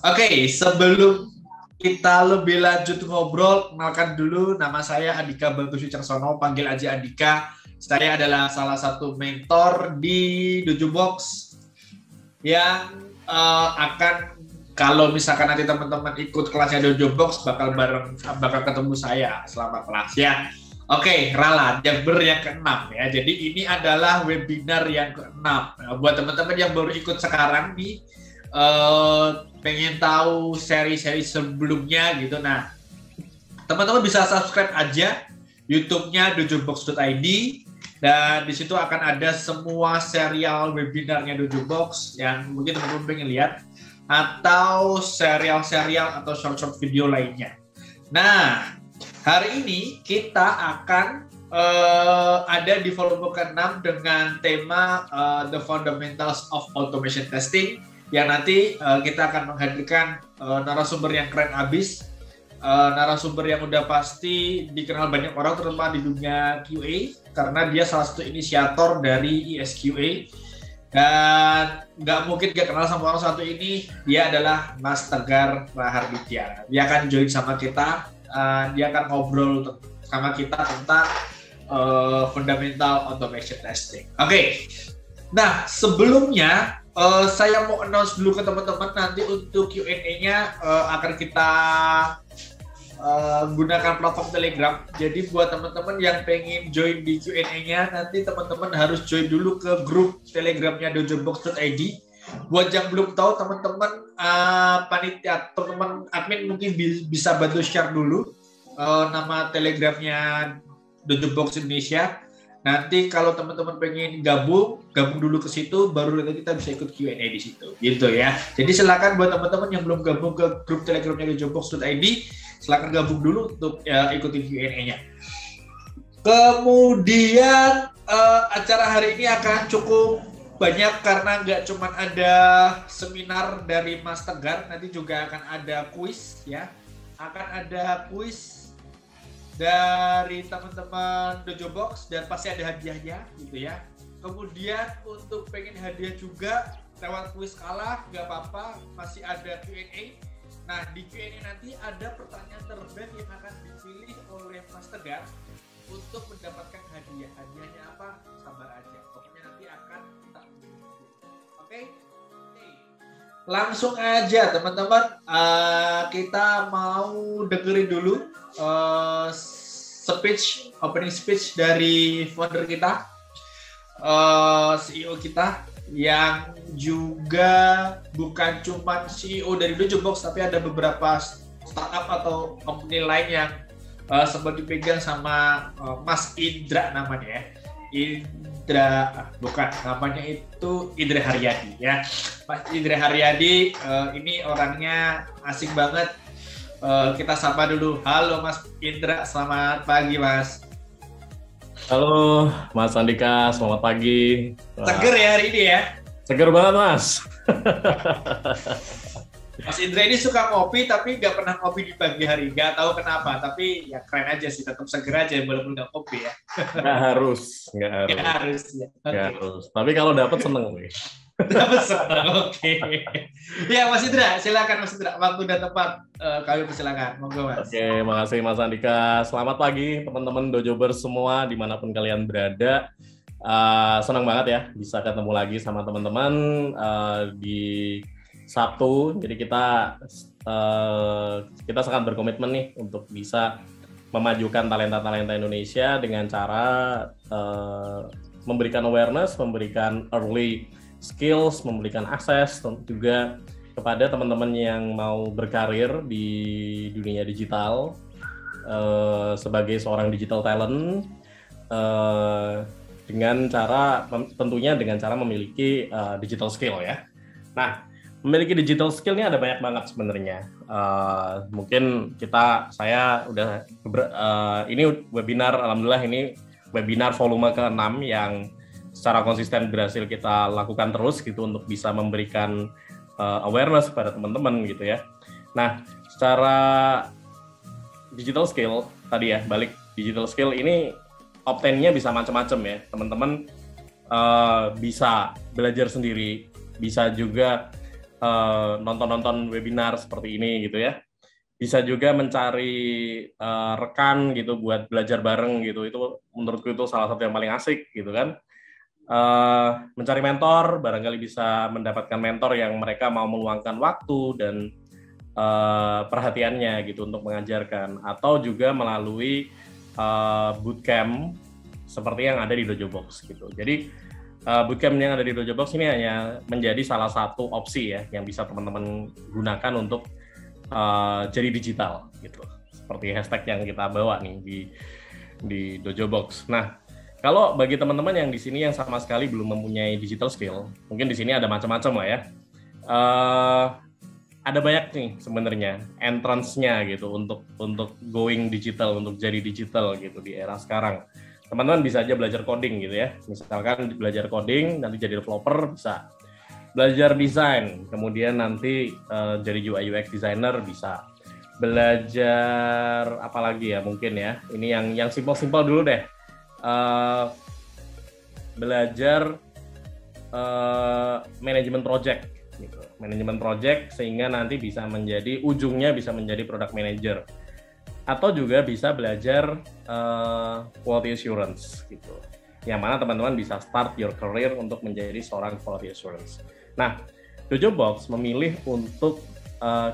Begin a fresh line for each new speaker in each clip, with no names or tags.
Oke, sebelum kita lebih lanjut ngobrol, kenalkan dulu nama saya Andika Bagus Wicaksono, panggil aja Andika. Saya adalah salah satu mentor di Dojo Box yang akan kalau misalkan nanti teman-teman ikut kelasnya Dojo Box bakal ketemu saya selama kelas ya. Oke, Rala, Jakber yang ke-6 ya. Jadi ini adalah webinar yang ke-6. Nah, buat teman-teman yang baru ikut sekarang nih, pengen tahu seri-seri sebelumnya gitu. Nah, teman-teman bisa subscribe aja YouTube-nya dojobox.id dan di situ akan ada semua serial webinarnya Dojo Box yang mungkin teman-teman pengen lihat atau serial-serial atau short-short video lainnya. Nah, hari ini kita akan ada di volume ke-6 dengan tema The Fundamentals of Automation Testing, yang nanti kita akan menghadirkan narasumber yang keren abis, narasumber yang udah pasti dikenal banyak orang terutama di dunia QA karena dia salah satu inisiator dari ESQA. Dan nggak mungkin gak kenal sama orang satu ini, dia adalah Mas Tegar Raharditya. Dia akan join sama kita, dia akan ngobrol sama kita tentang fundamental automation testing. Oke. Nah, sebelumnya saya mau announce dulu ke teman-teman nanti untuk Q&A-nya akan kita gunakan platform Telegram. Jadi buat teman-teman yang pengen join di Q&A-nya, nanti teman-teman harus join dulu ke grup Telegramnya dojobox.id. Buat yang belum tahu, teman-teman panitia atau teman admin mungkin bisa bantu share dulu nama Telegramnya Dojo Box Indonesia. Nanti kalau teman-teman pengen gabung dulu ke situ, baru nanti kita bisa ikut Q&A di situ, gitu ya. Jadi silakan buat teman-teman yang belum gabung ke grup Telegramnya dojobox.id, silakan gabung dulu untuk ikutin Q&A-nya. Kemudian acara hari ini akan cukup banyak karena nggak cuma ada seminar dari Mas Tegar, nanti juga akan ada kuis ya. Akan ada kuis dari teman-teman Dojo Box dan pasti ada hadiahnya gitu ya. Kemudian untuk pengen hadiah juga lewat kuis kalah nggak apa-apa, masih ada Q&A. Nah, di Q&A nanti ada pertanyaan terbaik yang akan dipilih oleh Mas Tegar untuk mendapatkan hadiah. Hadiahnya apa? Sabar aja. Pokoknya nanti akan kita umumkan. Oke? Langsung aja teman-teman, kita mau dengerin dulu opening speech dari founder kita, CEO kita, yang juga bukan cuma CEO dari Dojo Box, tapi ada beberapa startup atau company lain yang sempat dipegang sama Mas Indra namanya ya. Namanya itu Indra Haryadi ya. Mas Indra Haryadi ini orangnya asik banget. Kita sapa dulu. Halo Mas Indra, selamat pagi Mas.
Halo Mas Andika, selamat pagi.
Seger ya hari ini ya?
Seger banget Mas.
Mas Indra ini suka ngopi tapi nggak pernah ngopi di pagi hari. Nggak tahu kenapa, tapi ya keren aja sih, tetap seger aja walaupun nggak ngopi ya.
Nggak harus.
Nggak harus ya.
Nggak harus. Tapi kalau dapat seneng nih.
Dapat seneng, oke. Ya Mas Indra, silakan Mas Indra. Waktu dan tempat kami persilakan. Monggo Mas.
Oke, makasih Mas Andika. Selamat pagi teman-teman Dojobers semua dimanapun kalian berada. Senang banget ya bisa ketemu lagi sama teman-teman di Sabtu. Jadi kita sangat berkomitmen nih untuk bisa memajukan talenta-talenta Indonesia dengan cara memberikan awareness, memberikan early skills, memberikan akses juga kepada teman-teman yang mau berkarir di dunia digital sebagai seorang digital talent dengan cara tentunya dengan cara memiliki digital skill ya. Nah, memiliki digital skill ini ada banyak banget sebenarnya. Mungkin saya udah ini webinar, alhamdulillah ini webinar volume ke-6 yang secara konsisten berhasil kita lakukan terus gitu untuk bisa memberikan awareness kepada teman-teman gitu ya. Nah, secara digital skill tadi ya, balik digital skill ini obtain-nya bisa macam-macam ya. Teman-teman bisa belajar sendiri, bisa juga nonton-nonton webinar seperti ini gitu ya. Bisa juga mencari rekan gitu buat belajar bareng gitu. Itu menurutku itu salah satu yang paling asik gitu kan. Mencari mentor, barangkali bisa mendapatkan mentor yang mereka mau meluangkan waktu dan perhatiannya gitu untuk mengajarkan, atau juga melalui bootcamp seperti yang ada di Dojo Box gitu. Jadi bootcamp yang ada di Dojo Box ini hanya menjadi salah satu opsi ya yang bisa teman-teman gunakan untuk jadi digital gitu. Seperti hashtag yang kita bawa nih di Dojo Box. Nah, kalau bagi teman-teman yang di sini yang sama sekali belum mempunyai digital skill, mungkin di sini ada macam-macam lah ya. Ada banyak nih sebenarnya entrance-nya gitu untuk going digital, untuk jadi digital gitu di era sekarang. Teman-teman bisa aja belajar coding gitu ya. Misalkan belajar coding, nanti jadi developer bisa. Belajar desain, kemudian nanti jadi UI UX designer bisa. Belajar apa lagi ya mungkin ya. Ini yang simpel-simpel dulu deh. Belajar manajemen project gitu. Manajemen project sehingga nanti bisa menjadi ujungnya bisa menjadi product manager, atau juga bisa belajar quality assurance gitu, yang mana teman-teman bisa start your career untuk menjadi seorang quality assurance. Nah, Dojo Box memilih untuk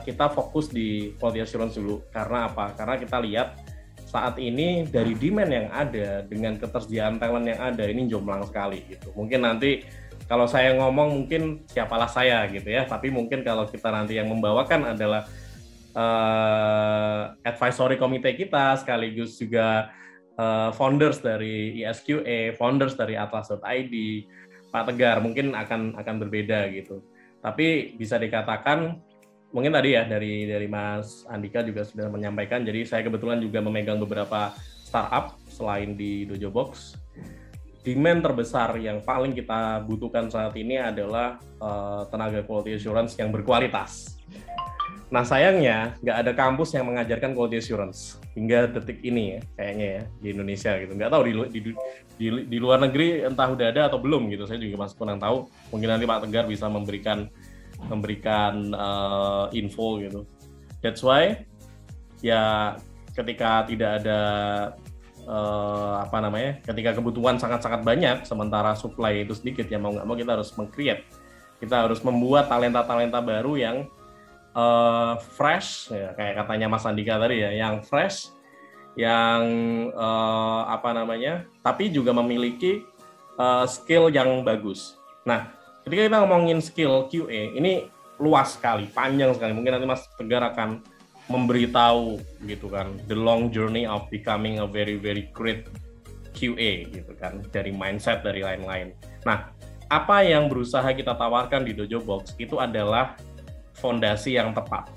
kita fokus di quality assurance dulu. Karena apa? Karena kita lihat saat ini dari demand yang ada dengan ketersediaan talent yang ada ini jomplang sekali gitu. Mungkin nanti kalau saya ngomong mungkin siapalah saya gitu ya, tapi mungkin kalau kita nanti yang membawakan adalah advisory committee kita sekaligus juga founders dari ISQA, founders dari Atlas.id, Pak Tegar mungkin akan berbeda gitu. Tapi bisa dikatakan mungkin tadi ya dari Mas Andika juga sudah menyampaikan, jadi saya kebetulan juga memegang beberapa startup selain di Dojo Box. Demand terbesar yang paling kita butuhkan saat ini adalah tenaga quality assurance yang berkualitas. Nah sayangnya nggak ada kampus yang mengajarkan quality assurance hingga detik ini ya kayaknya ya di Indonesia gitu. Nggak tahu di luar negeri entah udah ada atau belum gitu. Saya juga masih kurang tahu. Mungkin nanti Pak Tegar bisa memberikan info gitu. That's why ya ketika tidak ada ketika kebutuhan sangat-sangat banyak sementara supply itu sedikit ya mau nggak mau kita harus meng-create, kita harus membuat talenta-talenta baru yang fresh ya, kayak katanya Mas Andika tadi ya, yang fresh, yang tapi juga memiliki skill yang bagus. Nah, ketika kita ngomongin skill QA, ini luas sekali, panjang sekali. Mungkin nanti Mas Tegar akan memberitahu gitu kan, the long journey of becoming a very very great QA gitu kan, dari mindset, dari lain-lain. Nah, apa yang berusaha kita tawarkan di Dojo Box itu adalah fondasi yang tepat.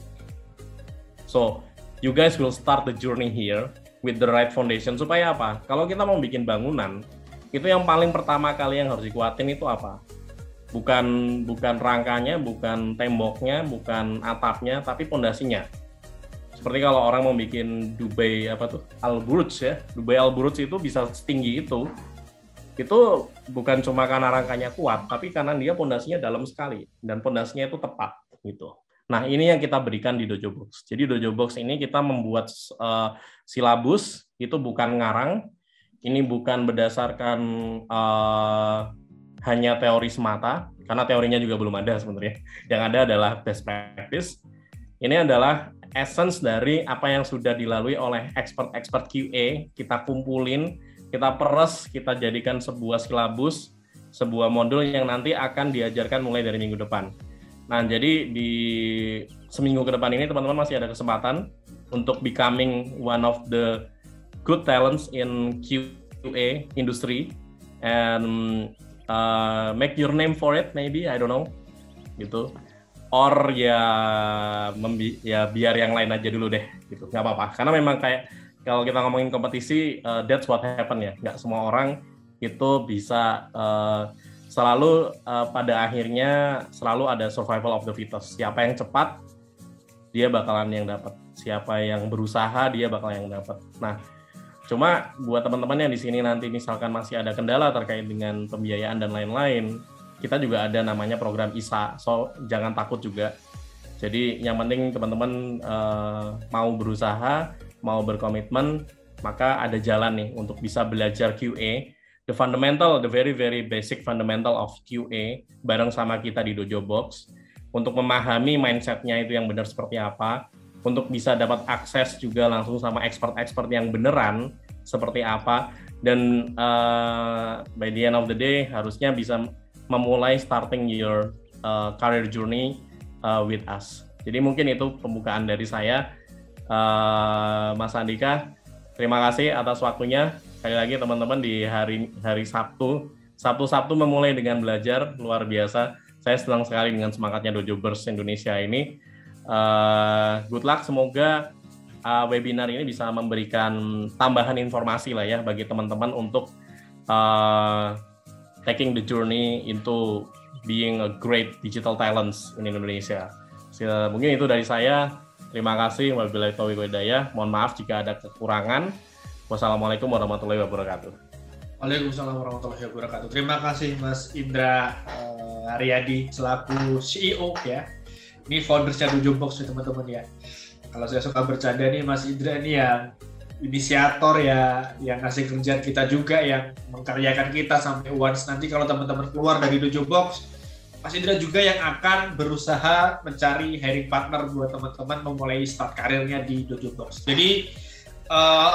So, you guys will start the journey here with the right foundation. Supaya apa? Kalau kita mau bikin bangunan, itu yang paling pertama kali yang harus dikuatin itu apa? Bukan rangkanya, bukan temboknya, bukan atapnya, tapi fondasinya. Seperti kalau orang mau bikin Dubai Al Burj ya, Dubai Al Burj itu bisa setinggi itu bukan cuma karena rangkanya kuat, tapi karena dia fondasinya dalam sekali dan fondasinya itu tepat gitu. Nah ini yang kita berikan di Dojo Box. Jadi Dojo Box ini kita membuat silabus itu bukan ngarang, ini bukan berdasarkan hanya teori semata, karena teorinya juga belum ada sebenarnya. Yang ada adalah best practice. Ini adalah essence dari apa yang sudah dilalui oleh expert QA, kita kumpulin, kita peres, kita jadikan sebuah silabus, sebuah modul yang nanti akan diajarkan mulai dari minggu depan. Nah, jadi di seminggu ke depan ini teman-teman masih ada kesempatan untuk becoming one of the good talents in QA industry and make your name for it, maybe, I don't know, gitu. Or ya biar yang lain aja dulu deh, gitu, nggak apa-apa. Karena memang kayak kalau kita ngomongin kompetisi, that's what happen ya. Nggak semua orang itu bisa selalu pada akhirnya selalu ada survival of the fittest. Siapa yang cepat, dia bakalan yang dapat. Siapa yang berusaha, dia bakal yang dapat. Nah, cuma buat teman-teman yang di sini nanti misalkan masih ada kendala terkait dengan pembiayaan dan lain-lain, kita juga ada namanya program ISA, so jangan takut juga. Jadi yang penting teman-teman mau berusaha, mau berkomitmen, maka ada jalan nih untuk bisa belajar QA. The fundamental, the very very basic fundamental of QA bareng sama kita di Dojo Box untuk memahami mindsetnya itu yang benar seperti apa, untuk bisa dapat akses juga langsung sama expert-expert yang beneran seperti apa, dan by the end of the day harusnya bisa memulai starting your career journey with us. Jadi mungkin itu pembukaan dari saya, Mas Andika. Terima kasih atas waktunya. Sekali lagi teman-teman di hari Sabtu memulai dengan belajar luar biasa. Saya senang sekali dengan semangatnya Dojobers Indonesia ini. Good luck, semoga webinar ini bisa memberikan tambahan informasi lah ya bagi teman-teman untuk taking the journey into being a great digital talents in Indonesia. Mungkin itu dari saya. Terima kasih. Wabillahi taufiq wal hidayah. Mohon maaf jika ada kekurangan. Wassalamualaikum warahmatullahi wabarakatuh.
Waalaikumsalam warahmatullahi wabarakatuh. Terima kasih Mas Indra Haryadi selaku CEO ya. Ini foundersnya Dojo Box ya teman-teman ya. Kalau saya suka bercanda nih, Mas Indra ini yang inisiator ya, yang ngasih kerjaan kita juga, yang mengkaryakan kita sampai once nanti kalau teman-teman keluar dari Dojo Box, Mas Indra juga yang akan berusaha mencari hiring partner buat teman-teman memulai start karirnya di Dojo Box. Jadi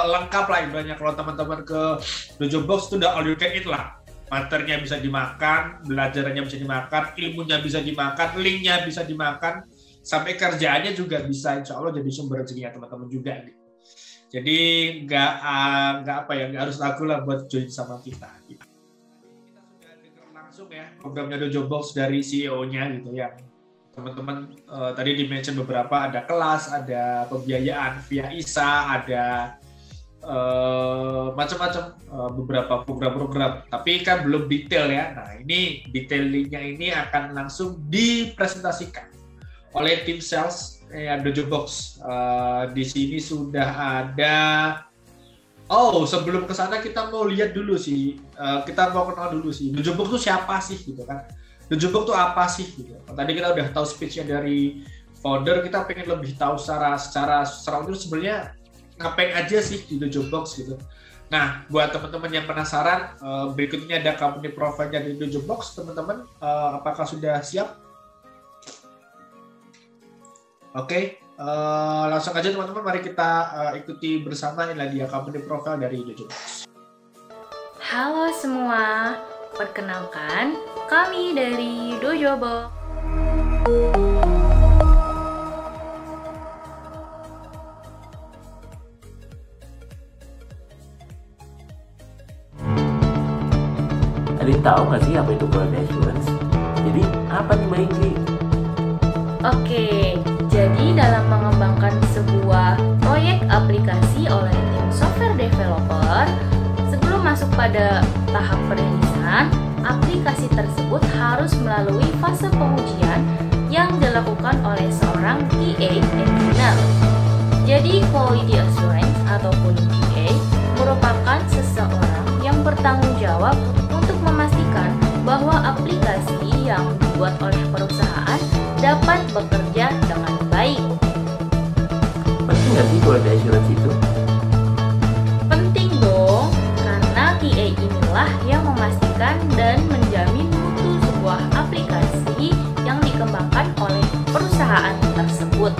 lengkap lah ibaratnya kalau teman-teman ke Dojo Box itu udah all you can eat lah. Materinya bisa dimakan, belajarannya bisa dimakan, ilmunya bisa dimakan, linknya bisa dimakan, sampai kerjaannya juga bisa insya Allah jadi sumber rezekinya teman-teman juga gitu. Jadi nggak harus ragu lah buat join sama kita. Kita sudah dengar langsung ya programnya Dojo Box dari CEO-nya gitu ya. Teman-teman tadi di-mention beberapa, ada kelas, ada pembiayaan via ISA, ada macam-macam beberapa program-program, tapi kan belum detail ya. Nah ini detailnya ini akan langsung dipresentasikan oleh tim sales Dojo Box. Di sini sudah ada. Sebelum ke sana kita mau lihat dulu sih, kita mau kenal dulu sih Dojo Box itu siapa sih gitu kan. Dojo Box itu apa sih gitu. Tadi kita udah tahu speech-nya dari founder, kita pengen lebih tahu secara itu sebenarnya ngapain aja sih di Dojo Box gitu. Nah, buat teman-teman yang penasaran, berikutnya ada company profile-nya di Dojo Box, teman-teman. Apakah sudah siap? Oke, langsung aja teman-teman, mari kita ikuti bersama. Inilah dia company profile dari Dojo Box.
Halo semua, perkenalkan kami dari Dojo Box.
Ada yang tahu nggak sih apa itu quality assurance? Jadi apa nih Mbak Ingrid?
Oke, jadi dalam mengembangkan sebuah proyek aplikasi oleh tim software developer, sebelum masuk pada tahap perilisan, aplikasi tersebut harus melalui fase pengujian yang dilakukan oleh seorang QA engineer. Jadi quality assurance ataupun QA merupakan seseorang yang bertanggung jawab untuk memastikan bahwa aplikasi yang dibuat oleh perusahaan dapat bekerja dengan baik.
Penting nggak sih quality assurance itu?
Penting dong, karena QA inilah yang memastikan dan menjamin mutu sebuah aplikasi yang dikembangkan oleh perusahaan tersebut.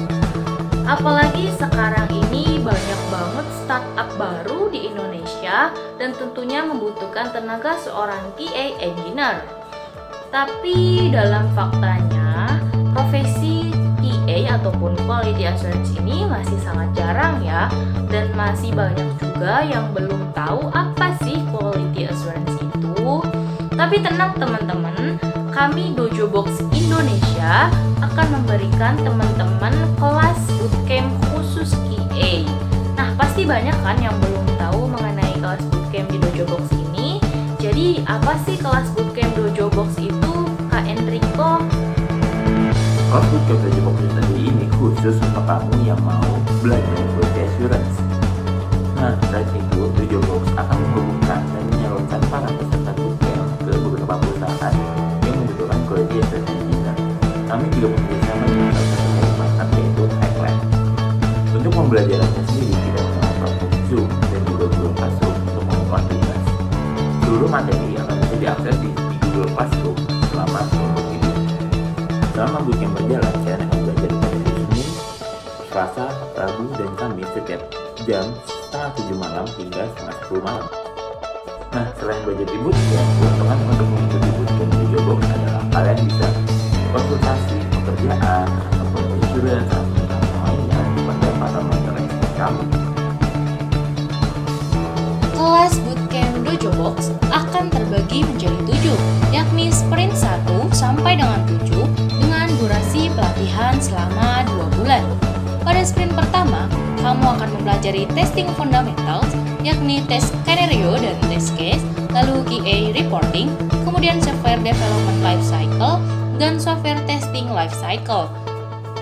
Apalagi sekarang ini banyak banget startup baru di Indonesia dan tentunya membutuhkan tenaga seorang QA engineer. Tapi dalam faktanya, profesi QA ataupun quality assurance ini masih sangat jarang ya, dan masih banyak juga yang belum tahu apa sih quality assurance itu. Tapi tenang teman-teman, kami Dojo Box Indonesia akan memberikan teman-teman kelas bootcamp khusus QA. Nah, pasti banyak kan yang belum tahu mengenai kelas bootcamp di Dojo Box ini. Jadi, apa sih kelas bootcamp Dojo Box itu, Kak Enrico?
Kelas bootcamp Dojo Box ini khusus untuk kamu yang mau belajar quality assurance. Nah, saat itu Dojo Box akan menghubungkan dan menyalurkan para peserta bootcamp ke beberapa perusahaan yang membutuhkan Pembelajarannya sendiri tidak menggunakan Zoom dan juga Google Classroom untuk membuat tugas. Seluruh materi akan bisa diakses di Google Classroom selama minggu ini. Selama bootcamp berjalan, kalian akan belajar pada hari Senin, Selasa, Rabu, dan Kamis setiap jam setengah 7 malam hingga setengah 10 malam. Nah, selain belajar di bootcamp, keuntungan untuk mengikuti bootcamp di Dojobox adalah kalian bisa konsultasi pekerjaan ataupun insurance atau lainnya kepada para mentor expert kamu.
Kelas bootcamp Dojobox akan terbagi menjadi 7, yakni sprint 1 sampai dengan 7 dengan durasi pelatihan selama 2 bulan. Pada sprint pertama, kamu akan mempelajari testing fundamentals, yakni tes skenario dan test case, lalu QA reporting, kemudian software development life cycle, dan software testing life cycle.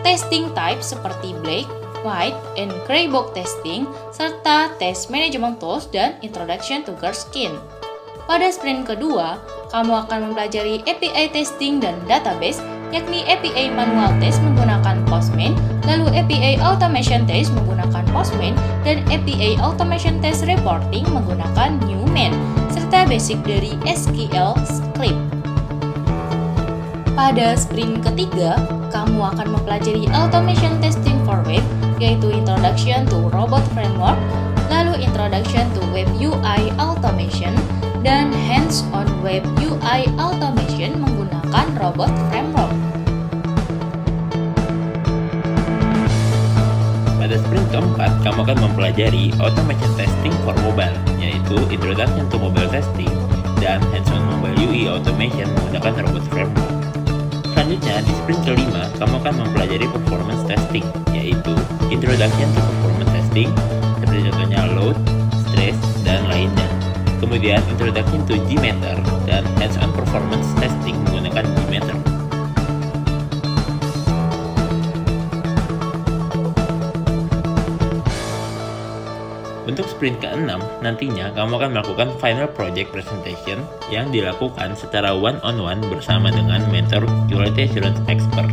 Testing type seperti black, white, and gray box testing, serta test management tools dan introduction to Gherkin. Pada sprint kedua, kamu akan mempelajari API testing dan database, yakni API manual test menggunakan Postman, lalu API automation test menggunakan Postman, dan API automation test reporting menggunakan Newman, serta basic dari SQL script. Pada sprint ketiga, kamu akan mempelajari automation testing for web, yaitu Introduction to Robot Framework, lalu Introduction to Web UI Automation, dan Hands-on Web UI Automation menggunakan Robot Framework.
Pada sprint keempat, kamu akan mempelajari Automation Testing for Mobile, yaitu Introduction to Mobile Testing dan Hands-on Mobile UI Automation menggunakan Robot Framework. Selanjutnya, di sprint kelima, kamu akan mempelajari Performance Testing, yaitu Introduction to Performance Testing, seperti contohnya Load, Stress, dan lainnya. Kemudian, Introduction to Gmeter dan Hands-on Performance Testing menggunakan Gmeter. Untuk sprint ke-6, nantinya kamu akan melakukan final project presentation yang dilakukan secara one-on-one bersama dengan mentor quality assurance expert.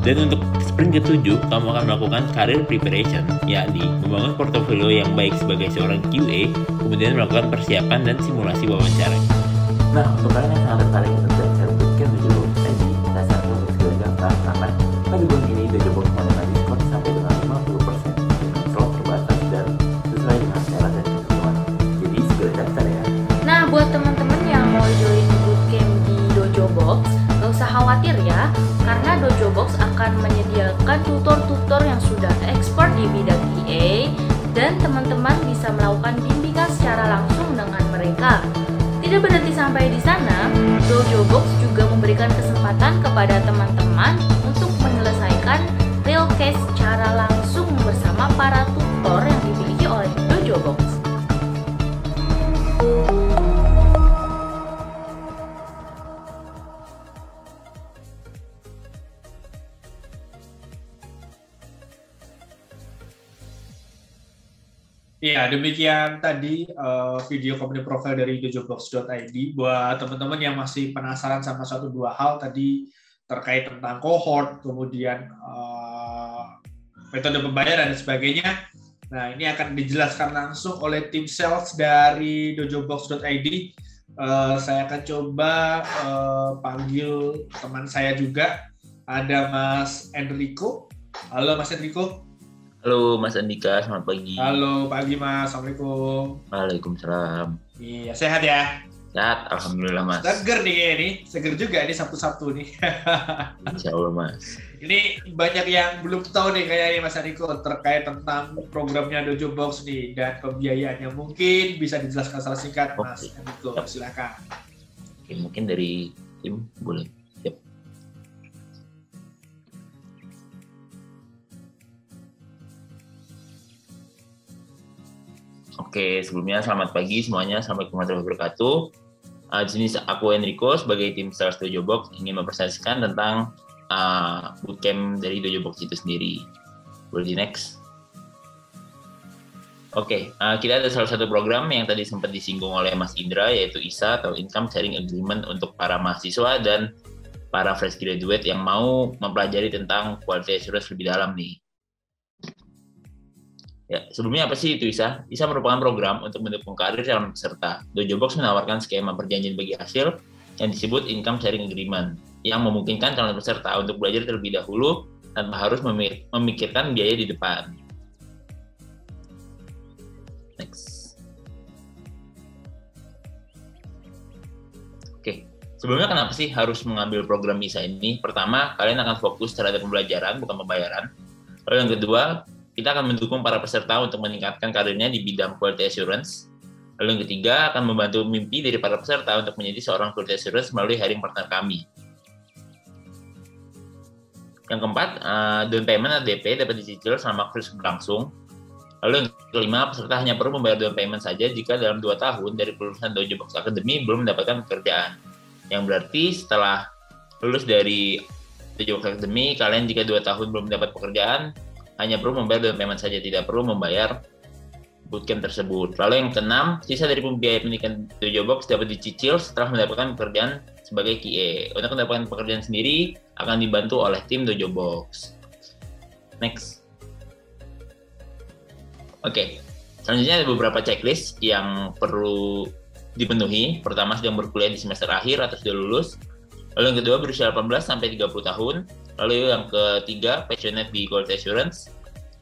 Dan untuk sprint ke-7, kamu akan melakukan career preparation, yakni membangun portofolio yang baik sebagai seorang QA, kemudian melakukan persiapan dan simulasi wawancara.
Nah, untuk kalian yang sangat tertarik untuk belajar bootcamp Dojobox tadi, saya sarankan untuk segera daftar karena pada bulan ini Dojobox menerima diskon sampai dengan 50% dengan slot terbatas dan sesuai dengan syarat dan ketentuan. Jadi segera daftar ya.
Nah, buat teman-teman yang mau join bootcamp di Dojobox, gak usah khawatir ya, karena Dojobox akan menyediakan tutor-tutor yang sudah expert di bidang QA dan teman-teman bisa melakukan bimbingan secara langsung dengan mereka. Tidak berhenti sampai di sana, Dojobox juga memberikan kesempatan kepada teman-teman untuk menyelesaikan real case secara langsung bersama para tutor yang dimiliki oleh Dojobox.
Ya, demikian tadi video company profile dari dojobox.id. Buat teman-teman yang masih penasaran sama satu dua hal tadi terkait tentang cohort, kemudian metode pembayaran dan sebagainya. Nah, ini akan dijelaskan langsung oleh tim sales dari dojobox.id. Saya akan coba panggil teman saya juga. Ada Mas Enrico. Halo Mas Enrico.
Halo Mas Andika, selamat pagi.
Halo pagi Mas, Assalamualaikum.
Waalaikumsalam.
Iya, sehat ya?
Sehat, Alhamdulillah Mas.
Seger nih kayaknya nih, seger juga nih Sabtu-Sabtu nih.
Insya Allah Mas.
Ini banyak yang belum tahu nih kayaknya Mas Enrico terkait tentang programnya Dojobox nih dan pembiayaannya. Mungkin bisa dijelaskan secara singkat Mas Enrico, silakan.
Oke, mungkin dari tim boleh. Yep. Oke, sebelumnya selamat pagi semuanya. Assalamualaikum warahmatullahi wabarakatuh. Di sini aku Enrico sebagai tim sales Dojobox ingin mempresentasikan tentang bootcamp dari Dojobox itu sendiri. Boleh di next. Oke, kita ada salah satu program yang tadi sempat disinggung oleh Mas Indra, yaitu ISA atau Income Sharing Agreement untuk para mahasiswa dan para fresh graduate yang mau mempelajari tentang quality assurance lebih dalam nih. Ya, sebelumnya apa sih itu ISA? ISA merupakan program untuk mendukung karir calon peserta. Dojobox menawarkan skema perjanjian bagi hasil yang disebut income sharing agreement, yang memungkinkan calon peserta untuk belajar terlebih dahulu tanpa harus memikirkan biaya di depan. Next. Oke, sebelumnya kenapa sih harus mengambil program ISA ini? Pertama, kalian akan fokus terhadap pembelajaran, bukan pembayaran. Lalu yang kedua, kita akan mendukung para peserta untuk meningkatkan karirnya di bidang quality assurance. Lalu yang ketiga, akan membantu mimpi dari para peserta untuk menjadi seorang quality assurance melalui hiring partner kami. Yang keempat, down payment atau DP dapat dicicil selama kursus berlangsung. Lalu yang kelima, peserta hanya perlu membayar down payment saja jika dalam 2 tahun dari lulusan Dojobox Academy belum mendapatkan pekerjaan. Yang berarti setelah lulus dari Dojobox Academy, kalian jika 2 tahun belum mendapat pekerjaan, hanya perlu membayar down payment saja, tidak perlu membayar bootcamp tersebut. Lalu yang keenam, sisa dari biaya pendidikan Dojobox dapat dicicil setelah mendapatkan pekerjaan sebagai QA. Untuk mendapatkan pekerjaan sendiri akan dibantu oleh tim Dojobox. Next. Oke, selanjutnya ada beberapa checklist yang perlu dipenuhi. Pertama, sedang berkuliah di semester akhir atau sudah lulus. Lalu yang kedua, berusia 18 sampai 30 tahun. Lalu yang ketiga, passionate di quality assurance.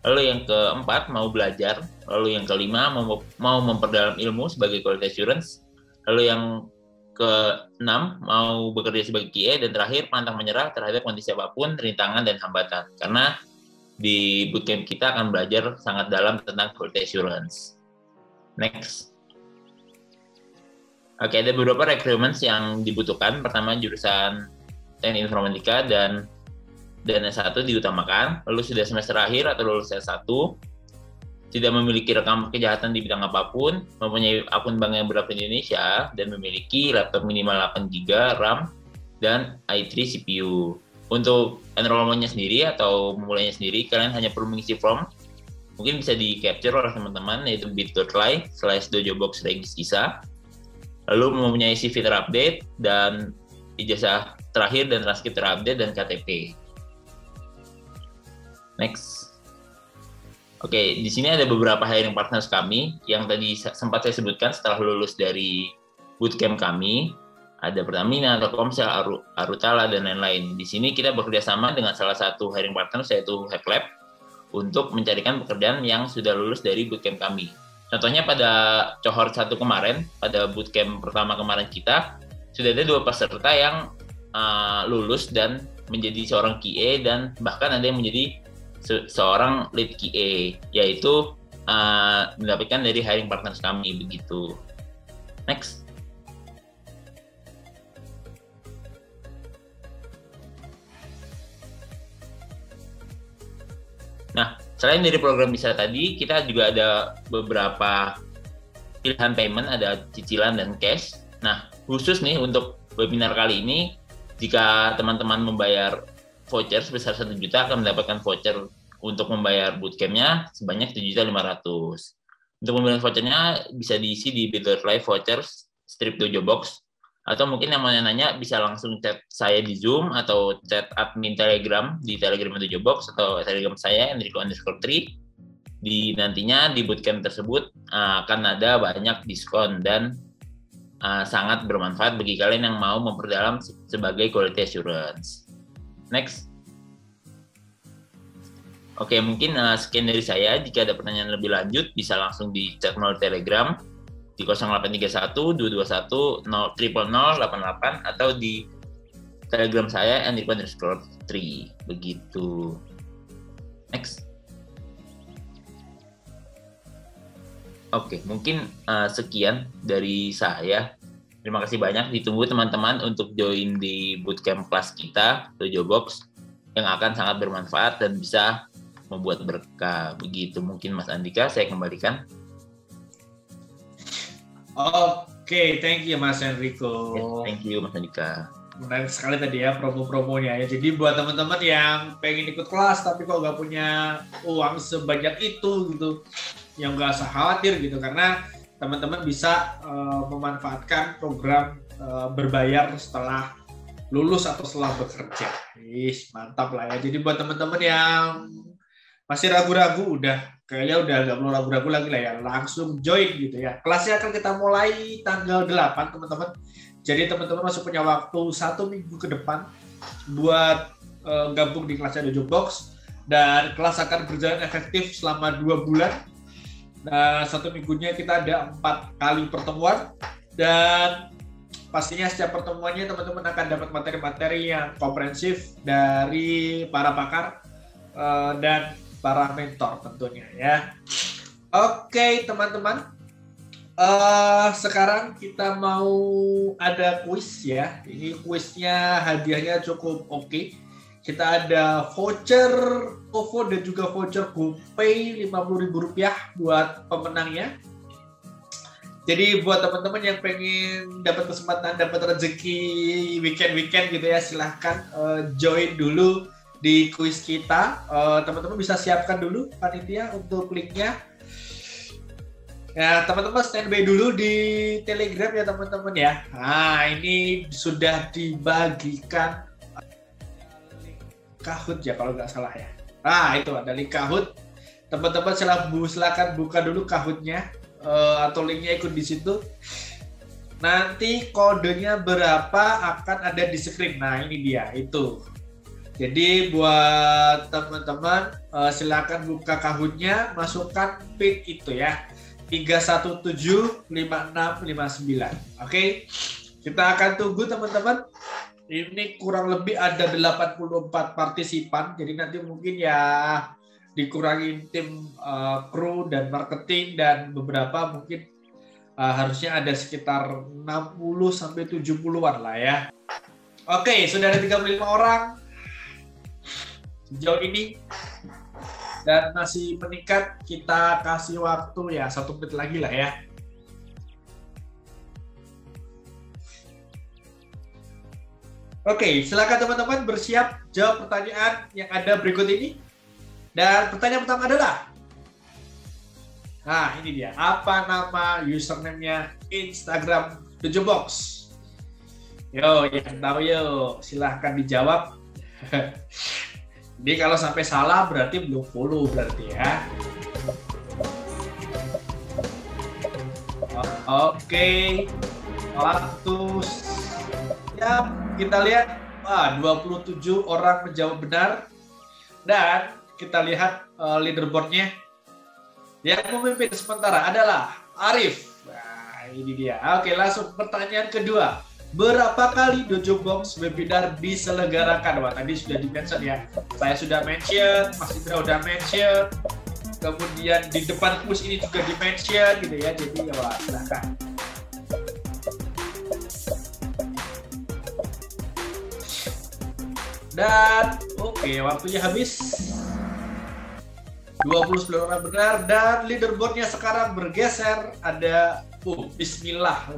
Lalu yang keempat, mau belajar. Lalu yang kelima, mau memperdalam ilmu sebagai quality assurance. Lalu yang keenam, mau bekerja sebagai QA. Dan terakhir, pantang menyerah terhadap kondisi apapun, rintangan, dan hambatan. Karena di bootcamp kita akan belajar sangat dalam tentang quality assurance. Next. Oke, ada beberapa requirements yang dibutuhkan. Pertama, jurusan Teknik Informatika dan S1 diutamakan, lalu sudah semester akhir atau lulus S1, tidak memiliki rekam kejahatan di bidang apapun, mempunyai akun bank yang berlaku di Indonesia, dan memiliki laptop minimal 8 GB RAM dan i3 CPU. Untuk enrollment-nya sendiri atau memulainya sendiri, kalian hanya perlu mengisi form, mungkin bisa di-capture oleh teman-teman, yaitu bit.ly/dojobox-regis-isa, lalu mempunyai CV terupdate, dan ijazah terakhir dan transkrip terupdate, dan KTP. Next. Oke, di sini ada beberapa hiring partners kami yang tadi sempat saya sebutkan setelah lulus dari bootcamp kami. Ada Pertamina, Telkomsel, Arutala, dan lain-lain. Di sini kita bekerja sama dengan salah satu hiring partners yaitu Hacklab untuk mencarikan pekerjaan yang sudah lulus dari bootcamp kami. Contohnya pada cohort 1 kemarin, pada bootcamp pertama kemarin kita, sudah ada 2 peserta yang lulus dan menjadi seorang QA dan bahkan ada yang menjadi seorang lead QA, yaitu mendapatkan dari hiring partners kami begitu. Next. Nah, selain dari program bisa tadi, kita juga ada beberapa pilihan payment, ada cicilan dan cash. Nah, khusus nih untuk webinar kali ini, jika teman-teman membayar voucher sebesar 1 juta akan mendapatkan voucher untuk membayar bootcamp-nya sebanyak 7.500.000. Untuk pembelian vouchernya bisa diisi di bit.ly/vouchers/dojobox, atau mungkin yang mau nanya bisa langsung chat saya di Zoom atau chat admin Telegram di Telegram Dojobox atau Telegram saya Enrico_3. Di nantinya di bootcamp tersebut akan ada banyak diskon dan sangat bermanfaat bagi kalian yang mau memperdalam sebagai quality assurance. Next. Oke, mungkin sekian dari saya. Jika ada pertanyaan lebih lanjut, bisa langsung di chat melalui Telegram di 0831-221-00088 atau di Telegram saya Enrico_3. Begitu. Next. Oke, mungkin sekian dari saya. Terima kasih banyak. Ditunggu teman-teman untuk join di bootcamp kelas kita, Dojobox, yang akan sangat bermanfaat dan bisa membuat berkah. Begitu mungkin Mas Andika, saya kembalikan.
Oke, thank you Mas Enrico.
Yes, thank you Mas Andika.
Menarik sekali tadi ya promo-promonya ya. Jadi buat teman-teman yang pengen ikut kelas tapi kok nggak punya uang sebanyak itu gitu, yang nggak usah khawatir gitu, karena teman-teman bisa memanfaatkan program berbayar setelah lulus atau setelah bekerja. Mantap lah ya. Jadi buat teman-teman yang masih ragu-ragu, kayaknya udah nggak perlu ragu-ragu lagi lah ya, langsung join gitu ya. Kelasnya akan kita mulai tanggal 8 teman-teman. Jadi teman-teman masih punya waktu 1 minggu ke depan buat gabung di kelasnya Dojo Box, dan kelas akan berjalan efektif selama 2 bulan. Nah, 1 minggunya kita ada 4 kali pertemuan, dan pastinya setiap pertemuannya teman-teman akan dapat materi-materi yang komprehensif dari para pakar dan para mentor tentunya ya. Oke teman-teman, sekarang kita mau ada kuis ya. Ini kuisnya hadiahnya cukup oke. Kita ada voucher OVO dan juga voucher GoPay Rp50.000 buat pemenangnya. Jadi buat teman-teman yang pengen dapat kesempatan, dapat rezeki weekend gitu ya, silahkan join dulu di kuis kita. Teman-teman bisa siapkan dulu panitia untuk linknya. Ya, teman-teman standby dulu di Telegram ya teman-teman ya. Nah, ini sudah dibagikan Kahoot ya kalau nggak salah ya. Nah, itu ada link Kahoot. Teman-teman silakan buka dulu Kahootnya. Atau linknya ikut di situ. Nanti kodenya berapa akan ada di screen. Nah ini dia itu. Jadi buat teman-teman silakan buka Kahootnya, masukkan PIN itu ya 3175659. Oke, kita akan tunggu teman-teman. Ini kurang lebih ada 84 partisipan. Jadi nanti mungkin ya dikurangin tim kru dan marketing dan beberapa mungkin harusnya ada sekitar 60-70-an lah ya. Oke, sudah ada 35 orang sejauh ini dan masih meningkat. Kita kasih waktu ya 1 menit lagi lah ya. Oke, silakan teman-teman bersiap jawab pertanyaan yang ada berikut ini. Dan pertanyaan pertama adalah, nah ini dia, apa nama username-nya Instagram Dojo Box? Yo, yang tahu yo, silahkan dijawab. Jadi kalau sampai salah berarti belum follow berarti ya. Oke, waktu ya kita lihat 27 orang menjawab benar, dan kita lihat leaderboardnya. Yang memimpin sementara adalah Arif. Nah, ini dia. Oke, langsung pertanyaan kedua. Berapa kali Dojo Box webinar diselenggarakan? Wah, tadi sudah di-mention ya. Saya sudah mention, Mas Indra udah mention. Kemudian di depan kuis ini juga di-mention gitu ya. Jadi ya wah, silahkan. Dan oke, waktunya habis. 29 orang benar, dan leaderboardnya sekarang bergeser. Ada Bismillah,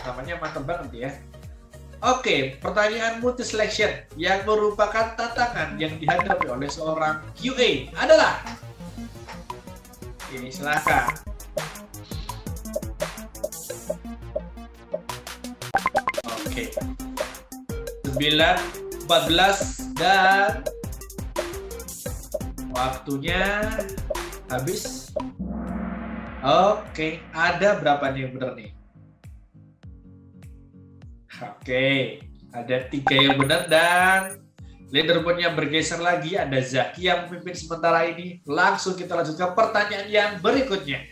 namanya mantap banget ya. Oke, pertanyaan multi selection yang merupakan tantangan yang dihadapi oleh seorang QA adalah ini, silakan. Oke, 9, 14 dan waktunya habis. Oke, ada berapa nih yang benar nih? Oke, ada 3 yang benar dan leaderboardnya bergeser lagi. Ada Zaki yang memimpin sementara ini. Langsung kita lanjutkan pertanyaan yang berikutnya.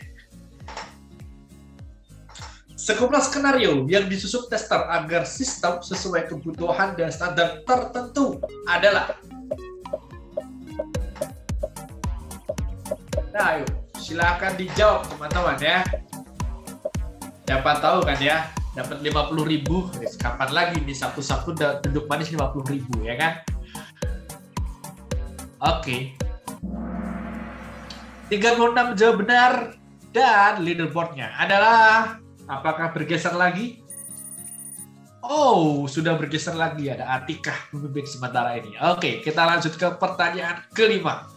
Sejumlah skenario yang disusun tester agar sistem sesuai kebutuhan dan standar tertentu adalah. Nah, ayo, silakan dijawab teman-teman ya. Siapa tahu kan ya, dapat 50.000. Kapan lagi nih Sabtu-Sabtu duduk manis 50.000 ya kan? Oke. 36 jawab benar dan leaderboardnya adalah, apakah bergeser lagi? Oh, sudah bergeser lagi. Ada Atikah memimpin sementara ini. Oke, kita lanjut ke pertanyaan kelima.